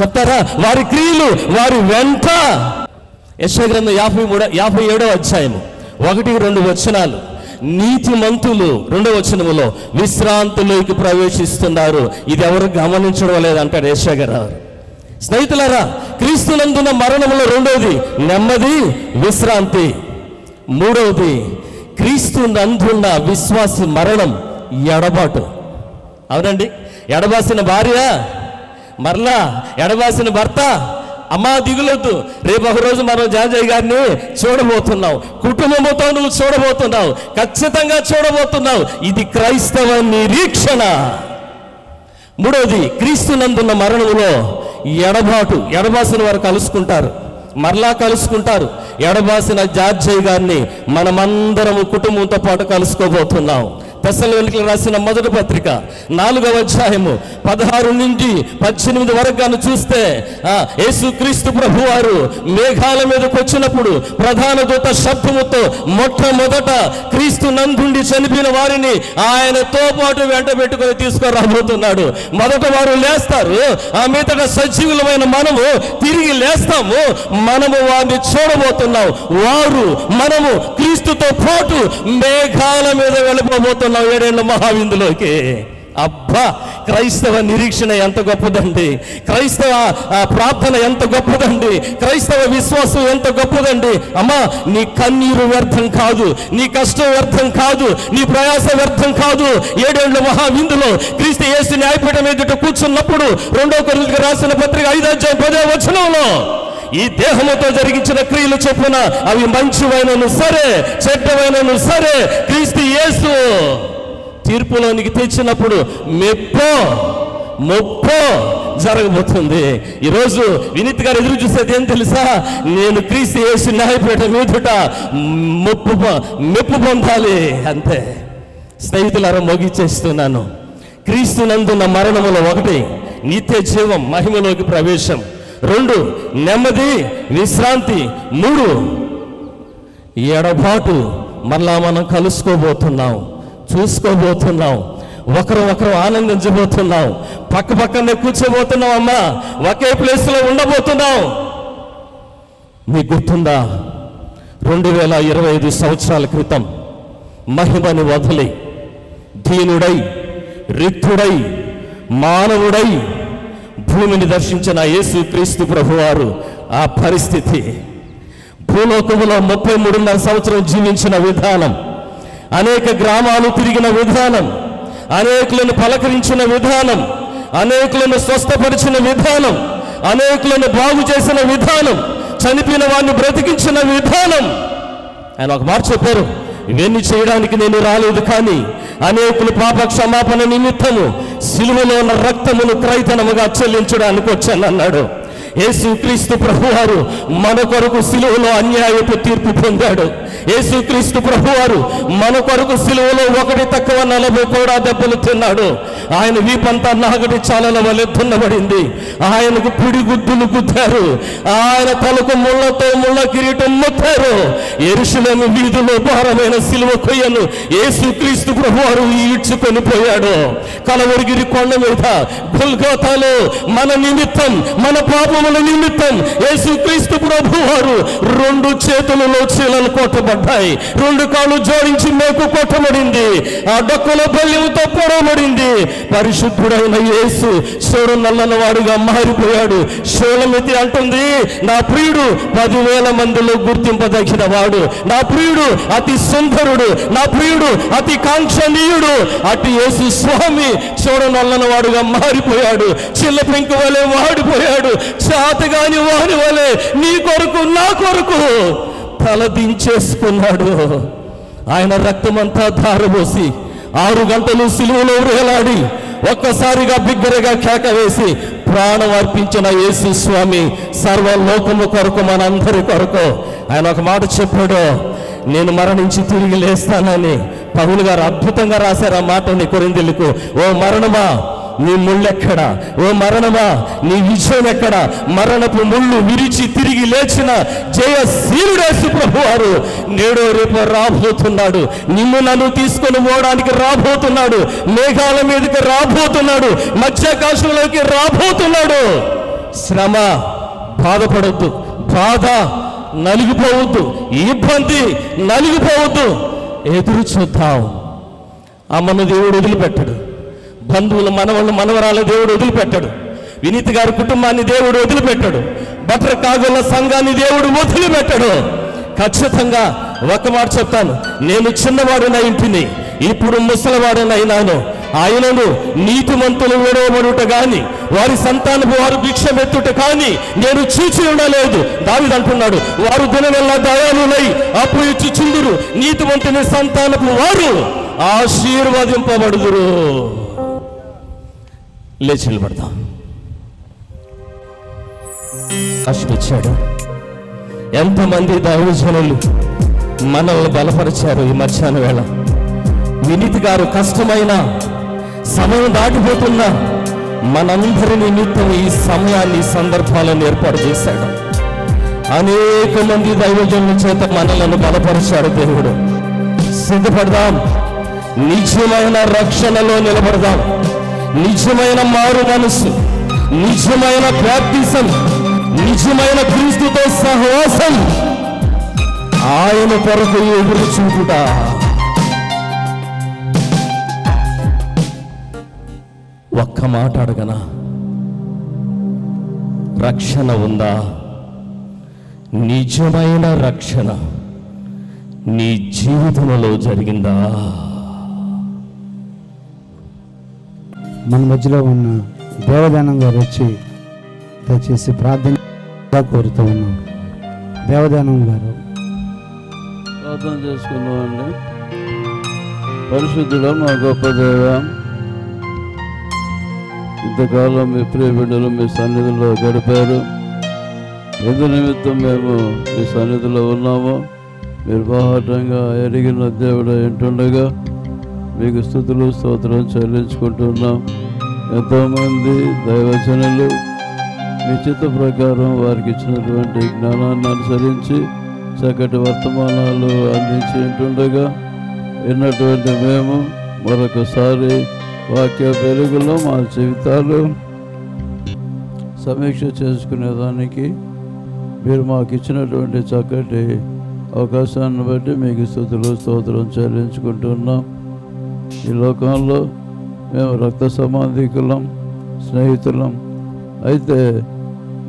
చెప్తారా? వారి క్రియలు వారి వెంట. యెషయా గ్రంథం 57వ అధ్యాయము 1-2 వచనాలు. నీతిమంతులు 2వ వచనములో విశ్రాంతిలోకి ప్రవేశిస్తున్నారు. ఇది ఎవరు గమనించడం లేదంటాడు యెషయా గారు. స్నేహితులారా, క్రీస్తునందున మరణములో రెండవది నెమ్మది, విశ్రాంతి. మూడవది క్రీస్తునందున్న విశ్వాసి మరణం ఎడబాటు. అవునండి, ఎడబాసిన భార్య, మరలా ఎడబాసిన భర్త. అమ్మా దిగులొద్దు, రేపు ఒకరోజు మనం జాజయ్య గారిని చూడబోతున్నావు, కుటుంబంతో నువ్వు చూడబోతున్నావు, ఖచ్చితంగా చూడబోతున్నావు. ఇది క్రైస్తవ నిరీక్షణ. మూడవది క్రీస్తునందున్న మరణములో ఎడబాటు. ఎడబాసిన వారు కలుసుకుంటారు, మరలా కలుసుకుంటారు. ఎడబాసిన జాజయ్య గారిని మనమందరము కుటుంబంతో పాటు కలుసుకోబోతున్నాం. తెస్సలోనికీయులకు రాసిన మొదటి పత్రిక 4వ అధ్యాయము 16-18 వరకు గాను చూస్తే యేసుక్రీస్తు ప్రభువారు మేఘాల మీదకి వచ్చినప్పుడు ప్రధాన దూత శబ్దముతో మొట్టమొదట క్రీస్తు నందుండి చనిపోయిన వారిని ఆయనతో పాటు వెంట పెట్టుకొని తీసుకురాబోతున్నాడు. మొదట వారు లేస్తారు, ఆ మీదట సజీవులమైన మనము తిరిగి లేస్తాము. మనము వారిని చూడబోతున్నాం. వారు మనము క్రీస్తుతో పాటు మేఘాల మీద వెళ్ళిపోబోతున్నాం 7 ఏళ్ల మహావిందులోకి. అబ్బా, క్రైస్తవ నిరీక్షణ ఎంత గొప్పదండి! క్రైస్తవ ప్రార్థన ఎంత గొప్పదండి! క్రైస్తవ విశ్వాసం ఎంత గొప్పదండి! అమ్మా, నీ కన్నీరు వ్యర్థం కాదు, నీ కష్టం వ్యర్థం కాదు, నీ ప్రయాస వ్యర్థం కాదు. 7 ఏళ్ల మహావిందులో క్రీస్తు యేసు న్యాయపీఠం ఎదుట కూర్చున్నప్పుడు 2వ కొరింథీయులకు రాసిన పత్రిక 5వ అధ్యాయం 10వ వచనంలో ఈ దేహముతో జరిగించిన క్రియలు చొప్పున అవి మంచివైనను సరే, చెడ్డవైనను సరే, క్రీస్తు యేసు తీర్పులోనికి తెచ్చినప్పుడు ముప్పో జరగబోతుంది. ఈరోజు వినీత్ గారు ఎదురు చూసేది ఏం తెలుసా? నేను క్రీస్తు యేసు న్యాయపీఠం మీదుట మెప్పు పొందాలి, అంతే. స్నేహితులారా, ముగించేస్తున్నాను. క్రీస్తునందున్న మరణములో 1 నిత్య జీవం, మహిమలోకి ప్రవేశం. 2 నెమ్మది, విశ్రాంతి. 3 ఎడబాటు. మరలా మనం కలుసుకోబోతున్నాం, చూసుకోబోతున్నాం, ఒకరు ఆనందించబోతున్నాం, పక్కనే కూర్చోబోతున్నాం. అమ్మా, ఒకే ప్లేస్లో ఉండబోతున్నాం. మీకు గుర్తుందా? 2025 సంవత్సరాల క్రితం మహిమని వదిలి దీనుడై, రిక్తుడై, మానవుడై భూమిని దర్శించిన యేసుక్రీస్తు ప్రభువారు ఆ పరిస్థితి, భూలోకములో 33.5 సంవత్సరం జీవించిన విధానం, అనేక గ్రామాలు తిరిగిన విధానం, అనేకులను పలకరించిన విధానం, అనేకులను స్వస్థపరిచిన విధానం, అనేకులను బాగు చేసిన విధానం, చనిపోయిన వారిని బ్రతికించిన విధానం. ఆయన ఒక మాట చెప్పారు, ఇవన్నీ చేయడానికి నేను రాలేదు, కానీ అనేకులు పాప క్షమాపణ నిమిత్తము సిలువలో ఉన్న రక్తమును క్రైతనముగా చెల్లించడానికి వచ్చానన్నాడు. యేసుక్రీస్తు ప్రభువారు మన కొరకు సిలువలో అన్యాయపు తీర్పు పొందాడు. యేసుక్రీస్తు ప్రభువారు మన కొరకు సిలువలో 1 తక్కువ 40 కూడా దెబ్బలు తిన్నాడు. ఆయన వీపంతా నాగటి చాలల వలె దున్నబడింది. ఆయనకు పిడిగుద్దులు గుద్దారు. ఆయన తలకు ముళ్ళ కిరీటం ముట్టారు. యెరూషలేము వీధిలో భారమైన సిలువ కొయ్యను యేసుక్రీస్తు ప్రభువారు ఈడ్చుకొని పోయాడు. కలవరిగిరి కొండ మీద గొల్గోతాలో మన నిమిత్తం, మన పాపముల నిమిత్తం యేసుక్రీస్తు ప్రభువారు 2 చేతులలో చీలలు కొట్టబడ్డాయి, 2 కాళ్ళు జోడించి మేకు కొట్టబడింది, ఆ డొక్కల బల్యంతో పొడవబడింది. పరిశుద్ధుడైన యేసు చూడు నల్లని వాడుగా మారిపోయాడు. షోలమితి అంటుంది, నా ప్రియుడు 10,000 మందిలో గుర్తింపదగిన వాడు, నా ప్రియుడు అతి సుందరుడు, నా ప్రియుడు అతి కాంక్షణీయుడు. అటు యేసు స్వామి చూడు నల్లని వాడుగా మారిపోయాడు. చిల్ల పెంకు వలె వాడిపోయాడు. చాతగాని వాని వలె నీ కొరకు, నా కొరకు తల దించేసుకున్నాడు. ఆయన రక్తమంతా ధారపోసి 6 గంటలు సిలువలో వేలాడి ఒక్కసారిగా బిగ్గరగా కేక వేసి ప్రాణం అర్పించిన యేసు స్వామి సర్వలోకము కొరకు, మనందరి కొరకు ఆయన ఒక మాట చెప్పాడు, నేను మరణించి తిరిగి లేస్తానని. పౌలు గారు అద్భుతంగా రాశారు ఆ మాటని కొరింథీయులకు. ఓ మరణమా నీ ముళ్ళెక్కడా, ఓ మరణమా నీ విజయం ఎక్కడా? మరణపు ముళ్ళు విరిచి తిరిగి లేచిన జయశీలుడు యేసు ప్రభువారు నేడో రేపు రాబోతున్నాడు. నిన్ను నన్ను తీసుకొని పోవడానికి రాబోతున్నాడు. మేఘాల మీదకి రాబోతున్నాడు. మధ్యాకాశంలోకి రాబోతున్నాడు. శ్రమ, బాధపడొద్దు, బాధ నలిగిపోవద్దు, ఇబ్బంది నలిగిపోవద్దు. ఎదురు చూద్దాం. అమ్మను దేవుడు వదిలిపెట్టడు, బంధువులు, మనవాళ్ళు, మనవరాల దేవుడు వదిలిపెట్టాడు, వినీత్ గారి కుటుంబాన్ని దేవుడు వదిలిపెట్టాడు, బటర్ కాగుల సంఘాన్ని దేవుడు వదిలిపెట్టాడు. ఖచ్చితంగా ఒక మాట చెప్తాను, నేను చిన్నవాడునై ఇంటిని, ఇప్పుడు ముసలివాడునైనాను. ఆయనను నీతిమంతులు విడవబడుట కానీ వారి సంతానపు వారు భిక్షమెత్తుట కానీ నేను చూచి ఉండలేదు. దావీదు అంటున్నాడు, వారు దినవెల్లా దయాళులై అప్పు ఇచ్చి చుందురు, నీతిమంతుని సంతానపు వారు ఆశీర్వదింపబడుదురు. లేచి నిలబడతాం. ఆశించాడు. ఎంతమంది దైవజనులు మనల్ని బలపరిచారు ఈ మధ్యాహ్న వేళ. వినీత్ గారు కష్టమైన సమయం దాటిపోతున్న మనందరి నిమిత్తం ఈ సమయాన్ని, సందర్భాలను ఏర్పాటు చేశాడు. అనేక మంది దైవజనుల చేత మనలను బలపరిచాడు దేవుడు. సిద్ధపడదాం, నిజమైన రక్షణలో నిలబడదాం. నిజమైన మారు మనసు, నిజమైన బాప్తిసం, నిజమైన క్రీస్తుతో సహవాసం, ఆయన కొరకు ఎదురు చూపుట. ఒక్క మాట అడగనా, రక్షణ ఉందా? నిజమైన రక్షణ నీ జీవితంలో జరిగిందా? మన మధ్యలో ఉన్న దేవదానం గారు వచ్చి దయచేసి ప్రార్థన కోరుతూ ఉన్నాం. దేవదానం గారు ప్రార్థన చేసుకున్నామండి. పరిశుద్ధుడు, మా గొప్ప దేవ, ఇంతకాలం మీ ప్రియ బిడ్డలు మీ సన్నిధిలో గడిపారు. ఎందు నిమిత్తం మేము మీ సన్నిధిలో ఉన్నామో మీరు బాహాటంగా ఎరిగిన దేవుడు ఏంటుండగా మీకు స్తుతులు స్తోత్రం చెల్లించుకుంటున్నాం. ఎంతోమంది దైవజనులు మీ చిత్త ప్రకారం వారికి ఇచ్చినటువంటి జ్ఞానాన్ని అనుసరించి చక్కటి వర్తమానాలు అందించి ఉంటుండగా విన్నటువంటి మేము మరొకసారి వాక్య వెలుగులో మా జీవితాలు సమీక్ష చేసుకునేదానికి మీరు మాకు ఇచ్చినటువంటి చక్కటి అవకాశాన్ని బట్టి మీకు స్తుతులు స్తోత్రం చెల్లించుకుంటున్నాం. ఈ లోకంలో మేము రక్త సంబంధికులం, స్నేహితులం. అయితే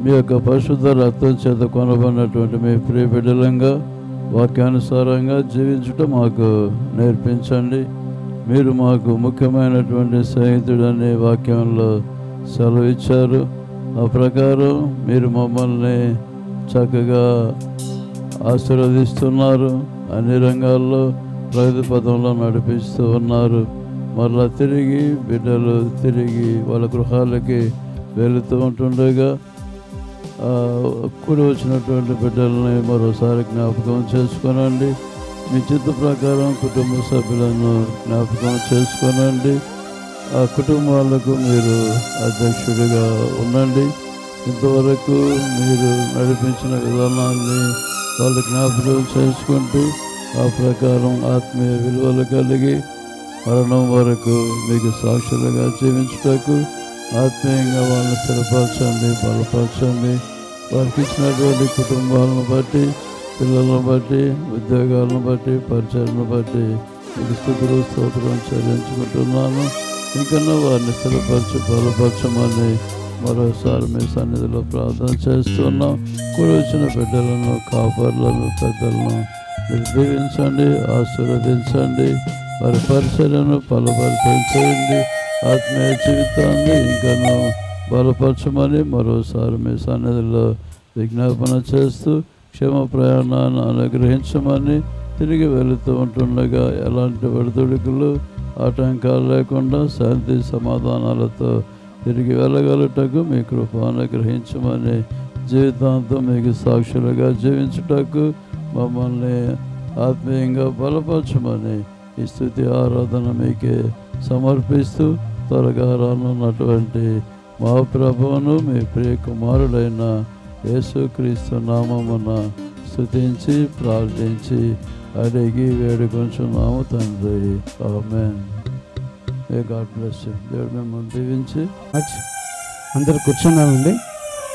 మీ యొక్క పరిశుద్ధ రక్తం చేత కొనబడినటువంటి మీ ప్రియ బిడ్డలంగా వాక్యానుసారంగా జీవించడం మాకు నేర్పించండి. మీరు మాకు ముఖ్యమైనటువంటి స్నేహితుడని వాక్యంలో సెలవు ఇచ్చారు. ఆ ప్రకారం మీరు మమ్మల్ని చక్కగా ఆశీర్వదిస్తున్నారు, అన్ని రంగాల్లో ప్రగతి పథంలో నడిపిస్తూ ఉన్నారు. మరలా తిరిగి బిడ్డలు తిరిగి వాళ్ళ గృహాలకి వెళుతూ ఉంటుండగా కూడి వచ్చినటువంటి బిడ్డలని మరోసారి జ్ఞాపకం చేసుకోనండి. మీ చిత్త ప్రకారం కుటుంబ సభ్యులను జ్ఞాపకం చేసుకోనండి. ఆ కుటుంబాలకు మీరు అధ్యక్షుడిగా ఉండండి. ఇంతవరకు మీరు నడిపించిన విధానాన్ని వాళ్ళు జ్ఞాపకం చేసుకుంటూ ఆ ప్రకారం ఆత్మీయ విలువలు కలిగి మరణం వరకు మీకు సాక్షులుగా జీవించుటకు ఆత్మీయంగా వాళ్ళని స్థిరపరచండి, బలపరచండి. వారికి ఇచ్చినటువంటి కుటుంబాలను బట్టి, పిల్లలను బట్టి, ఉద్యోగాలను బట్టి, పరిచయను బట్టి మీకు స్తుతులు స్తోత్రం చెల్లించుకుంటున్నాను. ఇంకనూ వారిని స్థిరపరచి బలపరచమని మరోసారి మీ సన్నిధిలో ప్రార్థన చేస్తున్నాం. కూడి వచ్చిన బిడ్డలను, కాపర్లను, పెద్దలను మీరు దీవించండి, ఆశీర్వదించండి. వారి పరిచర్యను బలపరిచేయండి. ఆత్మీయ జీవితాన్ని ఇంకనూ బలపరచమని మరోసారి మీ సన్నిధిలో విజ్ఞాపన చేస్తూ క్షేమ ప్రయాణాన్ని అనుగ్రహించమని, తిరిగి వెళుతూ ఉంటుండగా ఎలాంటి ఒడిదుడుకులు ఆటంకాలు లేకుండా శాంతి సమాధానాలతో తిరిగి వెళ్ళగలుగుటకు మీ కృప అనుగ్రహించమని, జీవితాంతం మీకు సాక్షులుగా జీవించుటకు మమ్మల్ని ఆత్మీయంగా బలపరచమని ఈ స్తుతి ఆరాధన మీకే సమర్పిస్తూ త్వరగా రానున్నటువంటి మా ప్రభువును మీ ప్రియ కుమారుడైన యేసుక్రీస్తు నామమున స్తుతించి ప్రార్థించి అడిగి వేడుకొంచున్నాము తండ్రి. Amen. May god bless you. దేవుడు మిమ్మల్ని దీవించి. అందరూ కూర్చున్నామండి.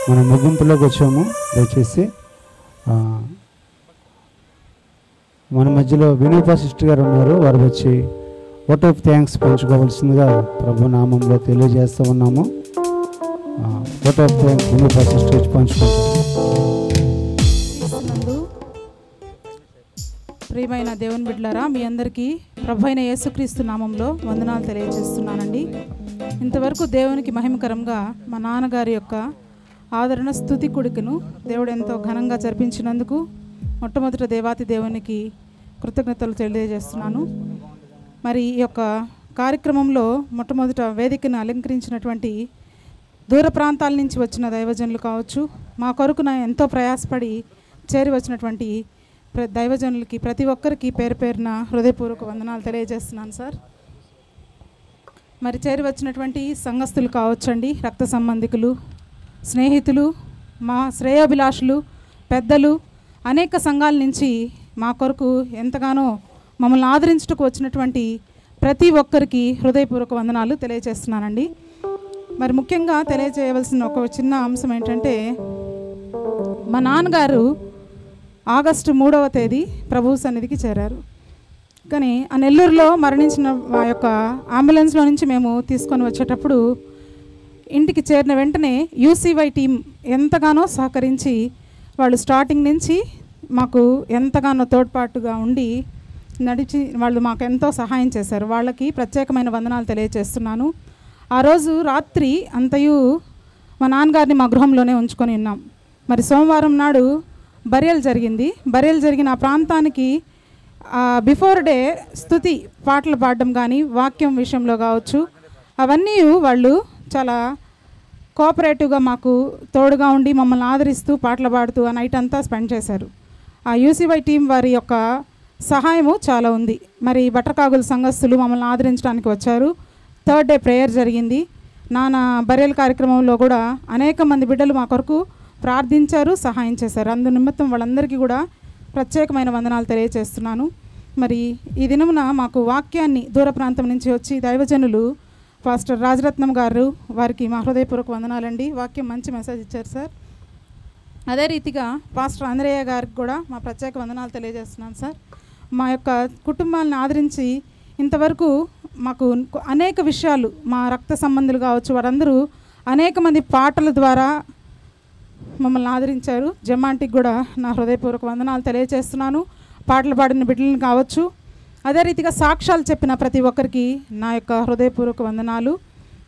మనం ముగింపులోకి వచ్చాము. దయచేసి మన మధ్యలో వినూప సిస్టర్ గారు ఉన్నారు. వారు వచ్చి ఓట్ ఆఫ్ థ్యాంక్స్ పంచుకోవాల్సిందిగా ప్రభు నామంలో తెలియజేస్తూ ఉన్నాము. ఓట్ ఆఫ్ థ్యాంక్స్ వినూప సిస్టర్ వచ్చి పంచుకుంటారు. ప్రియమైన దేవుని బిడ్డలారా, మీ అందరికీ ప్రభు అయిన యేసుక్రీస్తు నామంలో వందనాలు తెలియజేస్తున్నానండి. ఇంతవరకు దేవునికి మహిమకరంగా మా నాన్నగారి యొక్క ఆదరణ స్తుతి కొడుకును దేవుడు ఎంతో ఘనంగా జరిపించినందుకు మొట్టమొదట దేవాతి దేవునికి కృతజ్ఞతలు తెలియజేస్తున్నాను. మరి ఈ యొక్క కార్యక్రమంలో మొట్టమొదట వేదికను అలంకరించినటువంటి దూర ప్రాంతాల నుంచి వచ్చిన దైవజనులు కావచ్చు, మా కొరకున ఎంతో ప్రయాసపడి చేరి వచ్చినటువంటి దైవజనులకి ప్రతి ఒక్కరికి పేరు పేరున హృదయపూర్వక వందనాలు తెలియజేస్తున్నాను సార్. మరి చేరి వచ్చినటువంటి సంఘస్థులు కావచ్చండి, రక్త సంబంధికులు, స్నేహితులు, మా శ్రేయోభిలాషులు, పెద్దలు, అనేక సంఘాల నుంచి మా కొరకు ఎంతగానో మమ్మల్ని ఆదరించుటకు వచ్చినటువంటి ప్రతి ఒక్కరికి హృదయపూర్వక వందనాలు తెలియజేస్తున్నానండి. మరి ముఖ్యంగా తెలియజేయవలసిన ఒక చిన్న అంశం ఏంటంటే, మా నాన్నగారు ఆగస్టు 3వ తేదీ ప్రభు సన్నిధికి చేరారు. కానీ ఆ నెల్లూరులో మరణించిన ఆ యొక్క అంబులెన్స్లో నుంచి మేము తీసుకొని వచ్చేటప్పుడు ఇంటికి చేరిన వెంటనే యూసీవై టీం ఎంతగానో సహకరించి వాళ్ళు స్టార్టింగ్ నుంచి మాకు ఎంతగానో తోడ్పాటుగా ఉండి నడిచి వాళ్ళు మాకు ఎంతో సహాయం చేశారు. వాళ్ళకి ప్రత్యేకమైన వందనాలు తెలియజేస్తున్నాను. ఆ రోజు రాత్రి అంతయు మా నాన్నగారిని మా గృహంలోనే ఉంచుకొని ఉన్నాం. మరి సోమవారం నాడు బరియల్ జరిగిన ఆ ప్రాంతానికి బిఫోర్ డే స్తుతి పాటలు పాడడం కానీ వాక్యం విషయంలో కావచ్చు, అవన్నీ వాళ్ళు చాలా కోఆపరేటివ్గా మాకు తోడుగా ఉండి మమ్మల్ని ఆదరిస్తూ పాటలు పాడుతూ ఆ నైట్ అంతా స్పెండ్ చేశారు. ఆ యూసీవై టీం వారి యొక్క సహాయము చాలా ఉంది. మరి బట్రకాగుల సంఘస్థులు మమ్మల్ని ఆదరించడానికి వచ్చారు. థర్డ్ డే ప్రేయర్ జరిగింది. నాన్న బరియల్ కార్యక్రమంలో కూడా అనేక మంది బిడ్డలు మా కొరకు ప్రార్థించారు, సహాయం చేశారు. అందు నిమిత్తం వాళ్ళందరికీ కూడా ప్రత్యేకమైన వందనాలు తెలియజేస్తున్నాను. మరి ఈ దినమున మాకు వాక్యాన్ని దూర ప్రాంతం నుంచి వచ్చి దైవజనులు పాస్టర్ రాజరత్నం గారు, వారికి మా హృదయపూర్వక వందనాలండి. వాక్యం మంచి మెసేజ్ ఇచ్చారు సార్. అదే రీతిగా పాస్టర్ ఆంధ్రేయ గారికి కూడా మా ప్రత్యేక వందనాలు తెలియజేస్తున్నాను సార్. మా యొక్క కుటుంబాలను ఆదరించి ఇంతవరకు మాకు అనేక విషయాలు, మా రక్త సంబంధులు కావచ్చు, వారందరూ అనేక మంది పాటల ద్వారా మమ్మల్ని ఆదరించారు. జమ్మాంటికి కూడా నా హృదయపూర్వక వందనాలు తెలియజేస్తున్నాను. పాటలు పాడిన బిడ్డలను కావచ్చు, అదే రీతిగా సాక్ష్యాలు చెప్పిన ప్రతి ఒక్కరికి నా యొక్క హృదయపూర్వక వందనాలు.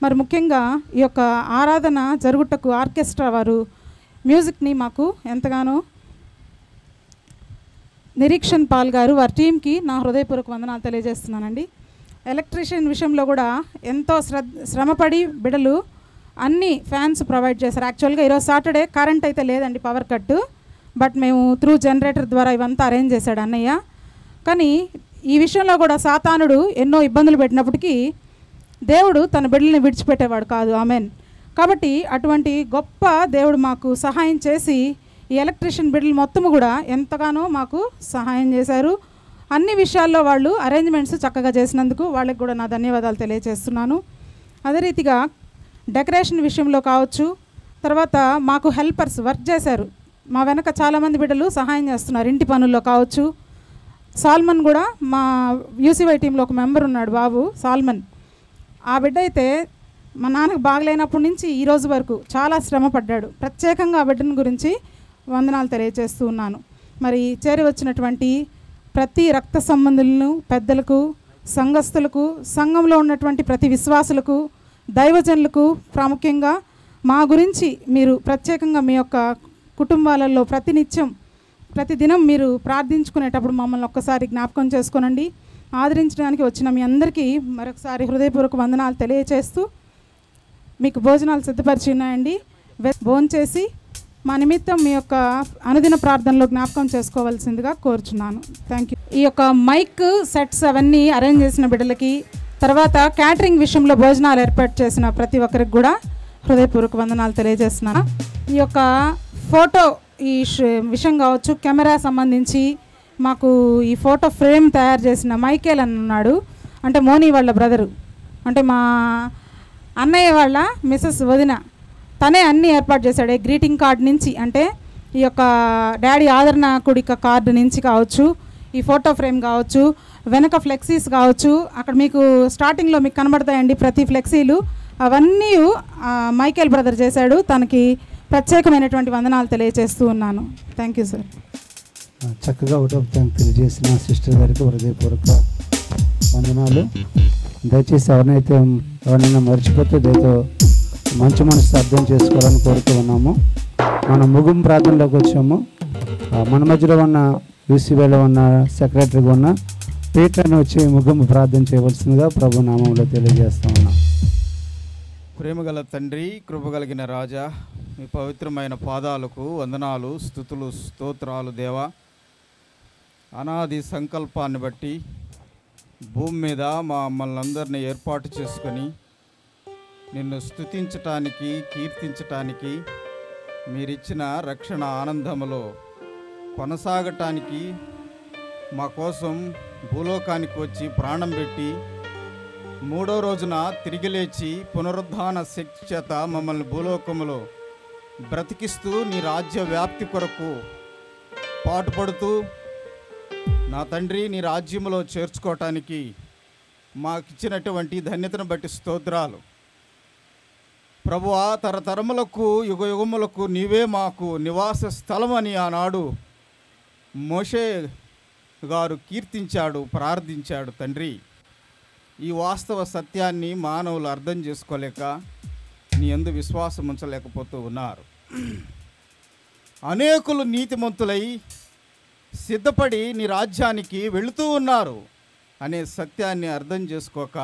మరి ముఖ్యంగా ఈ యొక్క ఆరాధన జరుగుటకు ఆర్కెస్ట్రా వారు మ్యూజిక్ని మాకు ఎంతగానో నిరీక్షణ్ పాల్ గారు వారి టీంకి నా హృదయపూర్వక వందనాలు తెలియజేస్తున్నానండి. ఎలక్ట్రీషియన్ విషయంలో కూడా ఎంతో శ్రమపడి బిడ్డలు అన్ని ఫ్యాన్స్ ప్రొవైడ్ చేశారు. యాక్చువల్గా ఈరోజు సాటర్డే కరెంట్ అయితే లేదండి, పవర్ కట్. బట్ మేము త్రూ జనరేటర్ ద్వారా ఇవంతా అరేంజ్ చేశాడు అన్నయ్య. కానీ ఈ విషయంలో కూడా సాతానుడు ఎన్నో ఇబ్బందులు పెట్టినప్పటికీ దేవుడు తన బిడ్డల్ని విడిచిపెట్టేవాడు కాదు. ఆమెన్. కాబట్టి అటువంటి గొప్ప దేవుడు మాకు సహాయం చేసి ఈ ఎలక్ట్రీషియన్ బిడ్డలు మొత్తము కూడా ఎంతగానో మాకు సహాయం చేశారు. అన్ని విషయాల్లో వాళ్ళు అరేంజ్మెంట్స్ చక్కగా చేసినందుకు వాళ్ళకి కూడా నా ధన్యవాదాలు తెలియజేస్తున్నాను. అదే రీతిగా డెకరేషన్ విషయంలో కావచ్చు, తర్వాత మాకు హెల్పర్స్ వర్క్ చేశారు. మా వెనక చాలామంది బిడ్డలు సహాయం చేస్తున్నారు ఇంటి పనుల్లో కావచ్చు. సాల్మన్ కూడా మా యూసీవై టీంలో ఒక మెంబర్ ఉన్నాడు, బాబు సాల్మన్. ఆ బిడ్డ అయితే మా నాన్నకు బాగలేనప్పటి నుంచి ఈ రోజు వరకు చాలా శ్రమ పడ్డాడు. ప్రత్యేకంగా ఆ బిడ్డను గురించి వందనాలు తెలియజేస్తూ ఉన్నాను. మరి చేరి వచ్చినటువంటి ప్రతి రక్త సంబంధులను, పెద్దలకు, సంఘస్థులకు, సంఘంలో ఉన్నటువంటి ప్రతి విశ్వాసులకు, దైవజనులకు, ప్రాముఖ్యంగా మా గురించి మీరు ప్రత్యేకంగా మీ యొక్క కుటుంబాలలో ప్రతినిత్యం ప్రతిదినం మీరు ప్రార్థించుకునేటప్పుడు మమ్మల్ని ఒక్కసారి జ్ఞాపకం చేసుకోనండి. ఆదరించడానికి వచ్చిన మీ అందరికీ మరొకసారి హృదయపూర్వక వందనాలు తెలియచేస్తూ మీకు భోజనాలు సిద్ధపరిచి ఉన్నాయండి. భోంచేసి మా నిమిత్తం మీ యొక్క అనుదిన ప్రార్థనలో జ్ఞాపకం చేసుకోవాల్సిందిగా కోరుచున్నాను. Thank you. ఈ యొక్క మైక్ సెట్స్ అవన్నీ అరేంజ్ చేసిన బిడ్డలకి, తర్వాత క్యాటరింగ్ విషయంలో భోజనాలు ఏర్పాటు చేసిన ప్రతి ఒక్కరికి కూడా హృదయపూర్వక వందనాలు తెలియజేస్తున్నాను. ఈ యొక్క ఫోటో ఈ విషయం కావచ్చు, కెమెరా సంబంధించి మాకు ఈ ఫోటో ఫ్రేమ్ తయారు చేసిన మైకేల్ అని ఉన్నాడు. అంటే మోనీ వాళ్ళ బ్రదరు, అంటే మా అన్నయ్య వాళ్ళ మిసెస్ వదిన, తనే అన్నీ ఏర్పాటు చేశాడు. గ్రీటింగ్ కార్డ్ నుంచి, అంటే ఈ యొక్క డాడీ ఆదరణ కుడిక కార్డు నుంచి కావచ్చు, ఈ ఫోటో ఫ్రేమ్ కావచ్చు, వెనక ఫ్లెక్సీస్ కావచ్చు, అక్కడ మీకు స్టార్టింగ్లో మీకు కనబడతాయండి ప్రతి ఫ్లెక్సీలు, అవన్నీ మైకేల్ బ్రదర్ చేశాడు. తనకి ప్రత్యేకమైనటువంటి వందనాలు తెలియజేస్తూ ఉన్నాను. Thank you sir. చక్కగా తెలియజేసిన సిస్టర్ గారికి హృదయపూర్వక వందనాలు. దయచేసి ఎవరైనా మర్చిపోతే దయతో మంచి మనసు అర్థం చేసుకోవాలని కోరుతూ ఉన్నాము. మనం ముగింపు ప్రార్థనలోకి వచ్చాము. మన మధ్యలో ఉన్న యూసీబీలో ఉన్న సెక్రటరీగా ఉన్న పీటర్ని వచ్చి ముగింపు ప్రార్థన చేయవలసిందిగా ప్రభు నామంలో తెలియజేస్తూ ఉన్నాం. ప్రేమగల తండ్రి, కృపగలిగిన రాజా, మీ పవిత్రమైన పాదాలకు వందనాలు, స్తుతులు, స్తోత్రాలు దేవా. అనాది సంకల్పాన్ని బట్టి భూమి మీద మమ్మల్ని అందరినీ ఏర్పాటు చేసుకొని నిన్ను స్తుతించటానికి, కీర్తించటానికి, మీరిచ్చిన రక్షణ ఆనందములో కొనసాగటానికి మా కోసం భూలోకానికి వచ్చి ప్రాణం పెట్టి మూడో రోజున తిరిగి లేచి పునరుద్ధాన శక్తి చేత మమ్మల్ని భూలోకములో బ్రతికిస్తూ నీ రాజ్య వ్యాప్తి కొరకు పాటుపడుతూ నా తండ్రి నీ రాజ్యములో చేర్చుకోవటానికి మాకిచ్చినటువంటి ధన్యతను బట్టి స్తోత్రాలు. ప్రభువా, తరతరములకు యుగయుగములకు నీవే మాకు నివాస స్థలమని ఆనాడు మోషే గారు కీర్తించాడు, ప్రార్థించాడు. తండ్రి, ఈ వాస్తవ సత్యాన్ని మానవులు అర్థం చేసుకోలేక నీ యందు విశ్వాసం ఉంచలేకపోతూ ఉన్నారు. అనేకులు నీతిమంతులై సిద్ధపడి నీ రాజ్యానికి వెళుతూ ఉన్నారు అనే సత్యాన్ని అర్థం చేసుకోక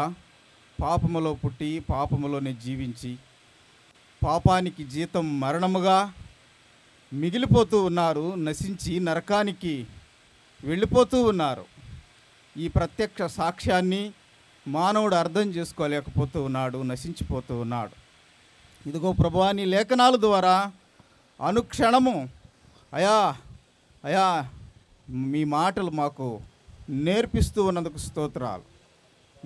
పాపములో పుట్టి పాపములోనే జీవించి పాపానికి జీతం మరణముగా మిగిలిపోతూ ఉన్నారు, నశించి నరకానికి వెళ్ళిపోతూ ఉన్నారు. ఈ ప్రత్యక్ష సాక్ష్యాన్ని మానవుడు అర్థం చేసుకోలేకపోతూ ఉన్నాడు, నశించిపోతూ ఉన్నాడు. ఇదిగో ప్రభువా, నీ లేఖనాల ద్వారా అనుక్షణము అయా అయా మీ మాటలు మాకు నేర్పిస్తూ ఉన్నందుకు స్తోత్రాలు.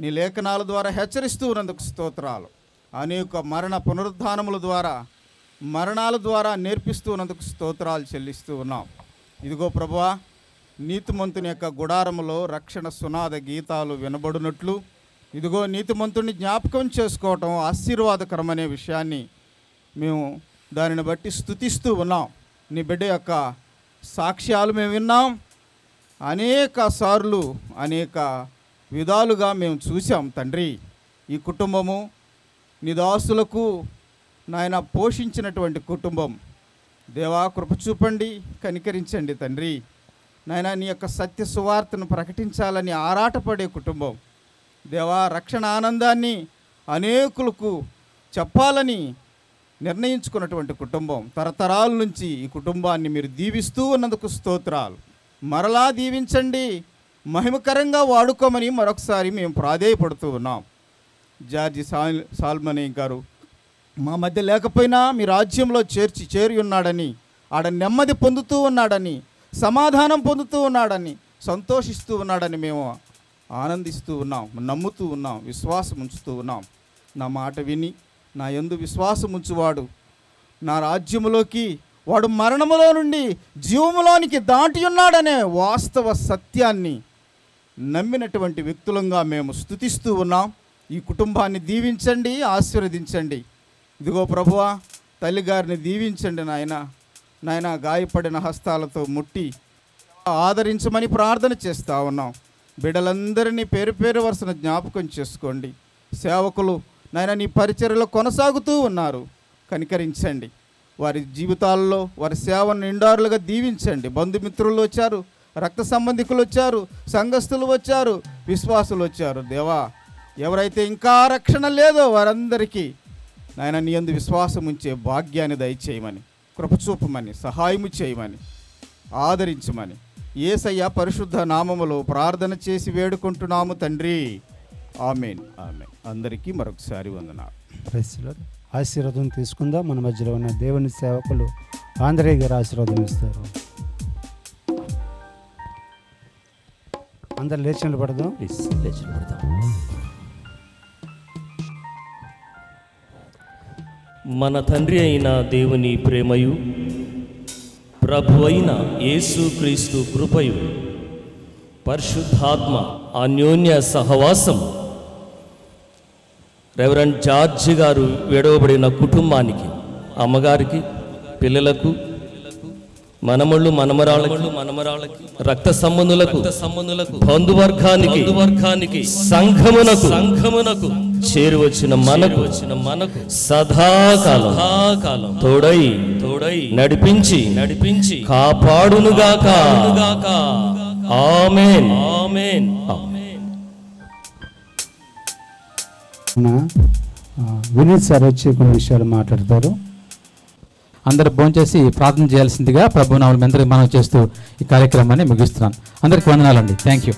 నీ లేఖనాల ద్వారా హెచ్చరిస్తూ ఉన్నందుకు స్తోత్రాలు. అనేక మరణ పునరుద్ధానముల ద్వారా, మరణాల ద్వారా నేర్పిస్తూ ఉన్నందుకు స్తోత్రాలు చెల్లిస్తూ ఉన్నాం. ఇదిగో ప్రభువా, నీతిమంతుని యొక్క గుడారములో రక్షణ సునాద గీతాలు వినబడినట్లు ఇదిగో నీతిమంతుని జ్ఞాపకం చేసుకోవటం ఆశీర్వాదకరమనే విషయాన్ని మేము దానిని బట్టి స్తుతిస్తూ ఉన్నాం. నీ బిడ్డ యొక్క సాక్ష్యాలు మేము విన్నాం. అనేక సార్లు అనేక విధాలుగా మేము చూసాం తండ్రి. ఈ కుటుంబము నీ దాసులకు నాయన పోషించినటువంటి కుటుంబం. దేవా, కృప చూపండి, కనికరించండి తండ్రి. నాయన నీ యొక్క సత్య సువార్తను ప్రకటించాలని ఆరాటపడే కుటుంబం. దేవా, రక్షణ ఆనందాన్ని అనేకులకు చెప్పాలని నిర్ణయించుకున్నటువంటి కుటుంబం. తరతరాల నుంచి ఈ కుటుంబాన్ని మీరు దీవిస్తూ ఉన్నందుకు స్తోత్రాలు. మరలా దీవించండి, మహిమకరంగా వాడుకోమని మరొకసారి మేము ప్రాధేయపడుతూ ఉన్నాం. జార్జి సాల్మనీ గారు మా మధ్య లేకపోయినా మీ రాజ్యంలో చేరి ఉన్నాడని, ఆడ నెమ్మది పొందుతూ ఉన్నాడని, సమాధానం పొందుతూ ఉన్నాడని, సంతోషిస్తూ ఉన్నాడని మేము ఆనందిస్తూ ఉన్నాం, నమ్ముతూ ఉన్నాం, విశ్వాసం ఉంచుతూ ఉన్నాం. నా మాట విని నా యందు విశ్వాసం ఉంచువాడు నా రాజ్యములోకి, వాడు మరణములో నుండి జీవములోనికి దాటి ఉన్నాడనే వాస్తవ సత్యాన్ని నమ్మినటువంటి వ్యక్తులంగా మేము స్తుతిస్తూ ఉన్నాం. ఈ కుటుంబాన్ని దీవించండి, ఆశీర్వదించండి. ఇదిగో ప్రభువా, తల్లిగారిని దీవించండి నాయన గాయపడిన హస్తాలతో ముట్టి ఆదరించమని ప్రార్థన చేస్తూ ఉన్నాం. బిడ్డలందరినీ పేరు పేరు వరుసన జ్ఞాపకం చేసుకోండి. సేవకులు నాయన నీ పరిచర్యలో కొనసాగుతూ ఉన్నారు, కనికరించండి. వారి జీవితాల్లో వారి సేవను నిండారులుగా దీవించండి. బంధుమిత్రులు వచ్చారు, రక్త సంబంధికులు వచ్చారు, సంఘస్థులు వచ్చారు, విశ్వాసులు వచ్చారు. దేవా, ఎవరైతే ఇంకా రక్షణ లేదో వారందరికీ నాయన నీ యందు విశ్వాసం ఉంచే భాగ్యాన్ని దయచేయమని, కృపచూపమని, సహాయము చేయమని, ఆదరించమని యేసయ్య పరిశుద్ధ నామములో ప్రార్థన చేసి వేడుకుంటున్నాము తండ్రి. ఆమేన్. ఆమేన్. అందరికీ మరొకసారి వందనాలు. Praise Lord. ఆశీర్వాదం తీసుకుందాం. మన మధ్యలో ఉన్న దేవుని సేవకులు ఆంధ్రయ్య గారు ఆశీర్వాదం ఇస్తారు. అందరు లేచి నిలబడదాం. ప్లీజ్ లేచి నిలబడదాం. మన తండ్రి అయిన దేవుని ప్రేమయు ప్రభు అయిన యేసుక్రీస్తు కృపయు పరిశుద్ధాత్మ అన్యోన్య సహవాసం రెవరెండ్ జార్జి గారు విడవబడిన కుటుంబానికి, అమ్మగారికి, పిల్లలకు, మనమళ్ళు మనమరాళ్ళకి, రక్త సంబంధులకు, బంధువర్గానికి, సంఘమునకు చేరువచ్చిన మనకు సదాకాలం తోడై నడిపించి కాపాడునుగాక. ఆమేన్. ఆమేన్. వినీత్ సార్ వచ్చి కొన్ని విషయాలు మాట్లాడతారు. అందరూ భోంచేసి ప్రార్థన చేయాల్సిందిగా ప్రభు నామములో అందరికీ మనం చేస్తూ ఈ కార్యక్రమాన్ని ముగిస్తున్నాను. అందరికీ వందనాలండి. Thank you.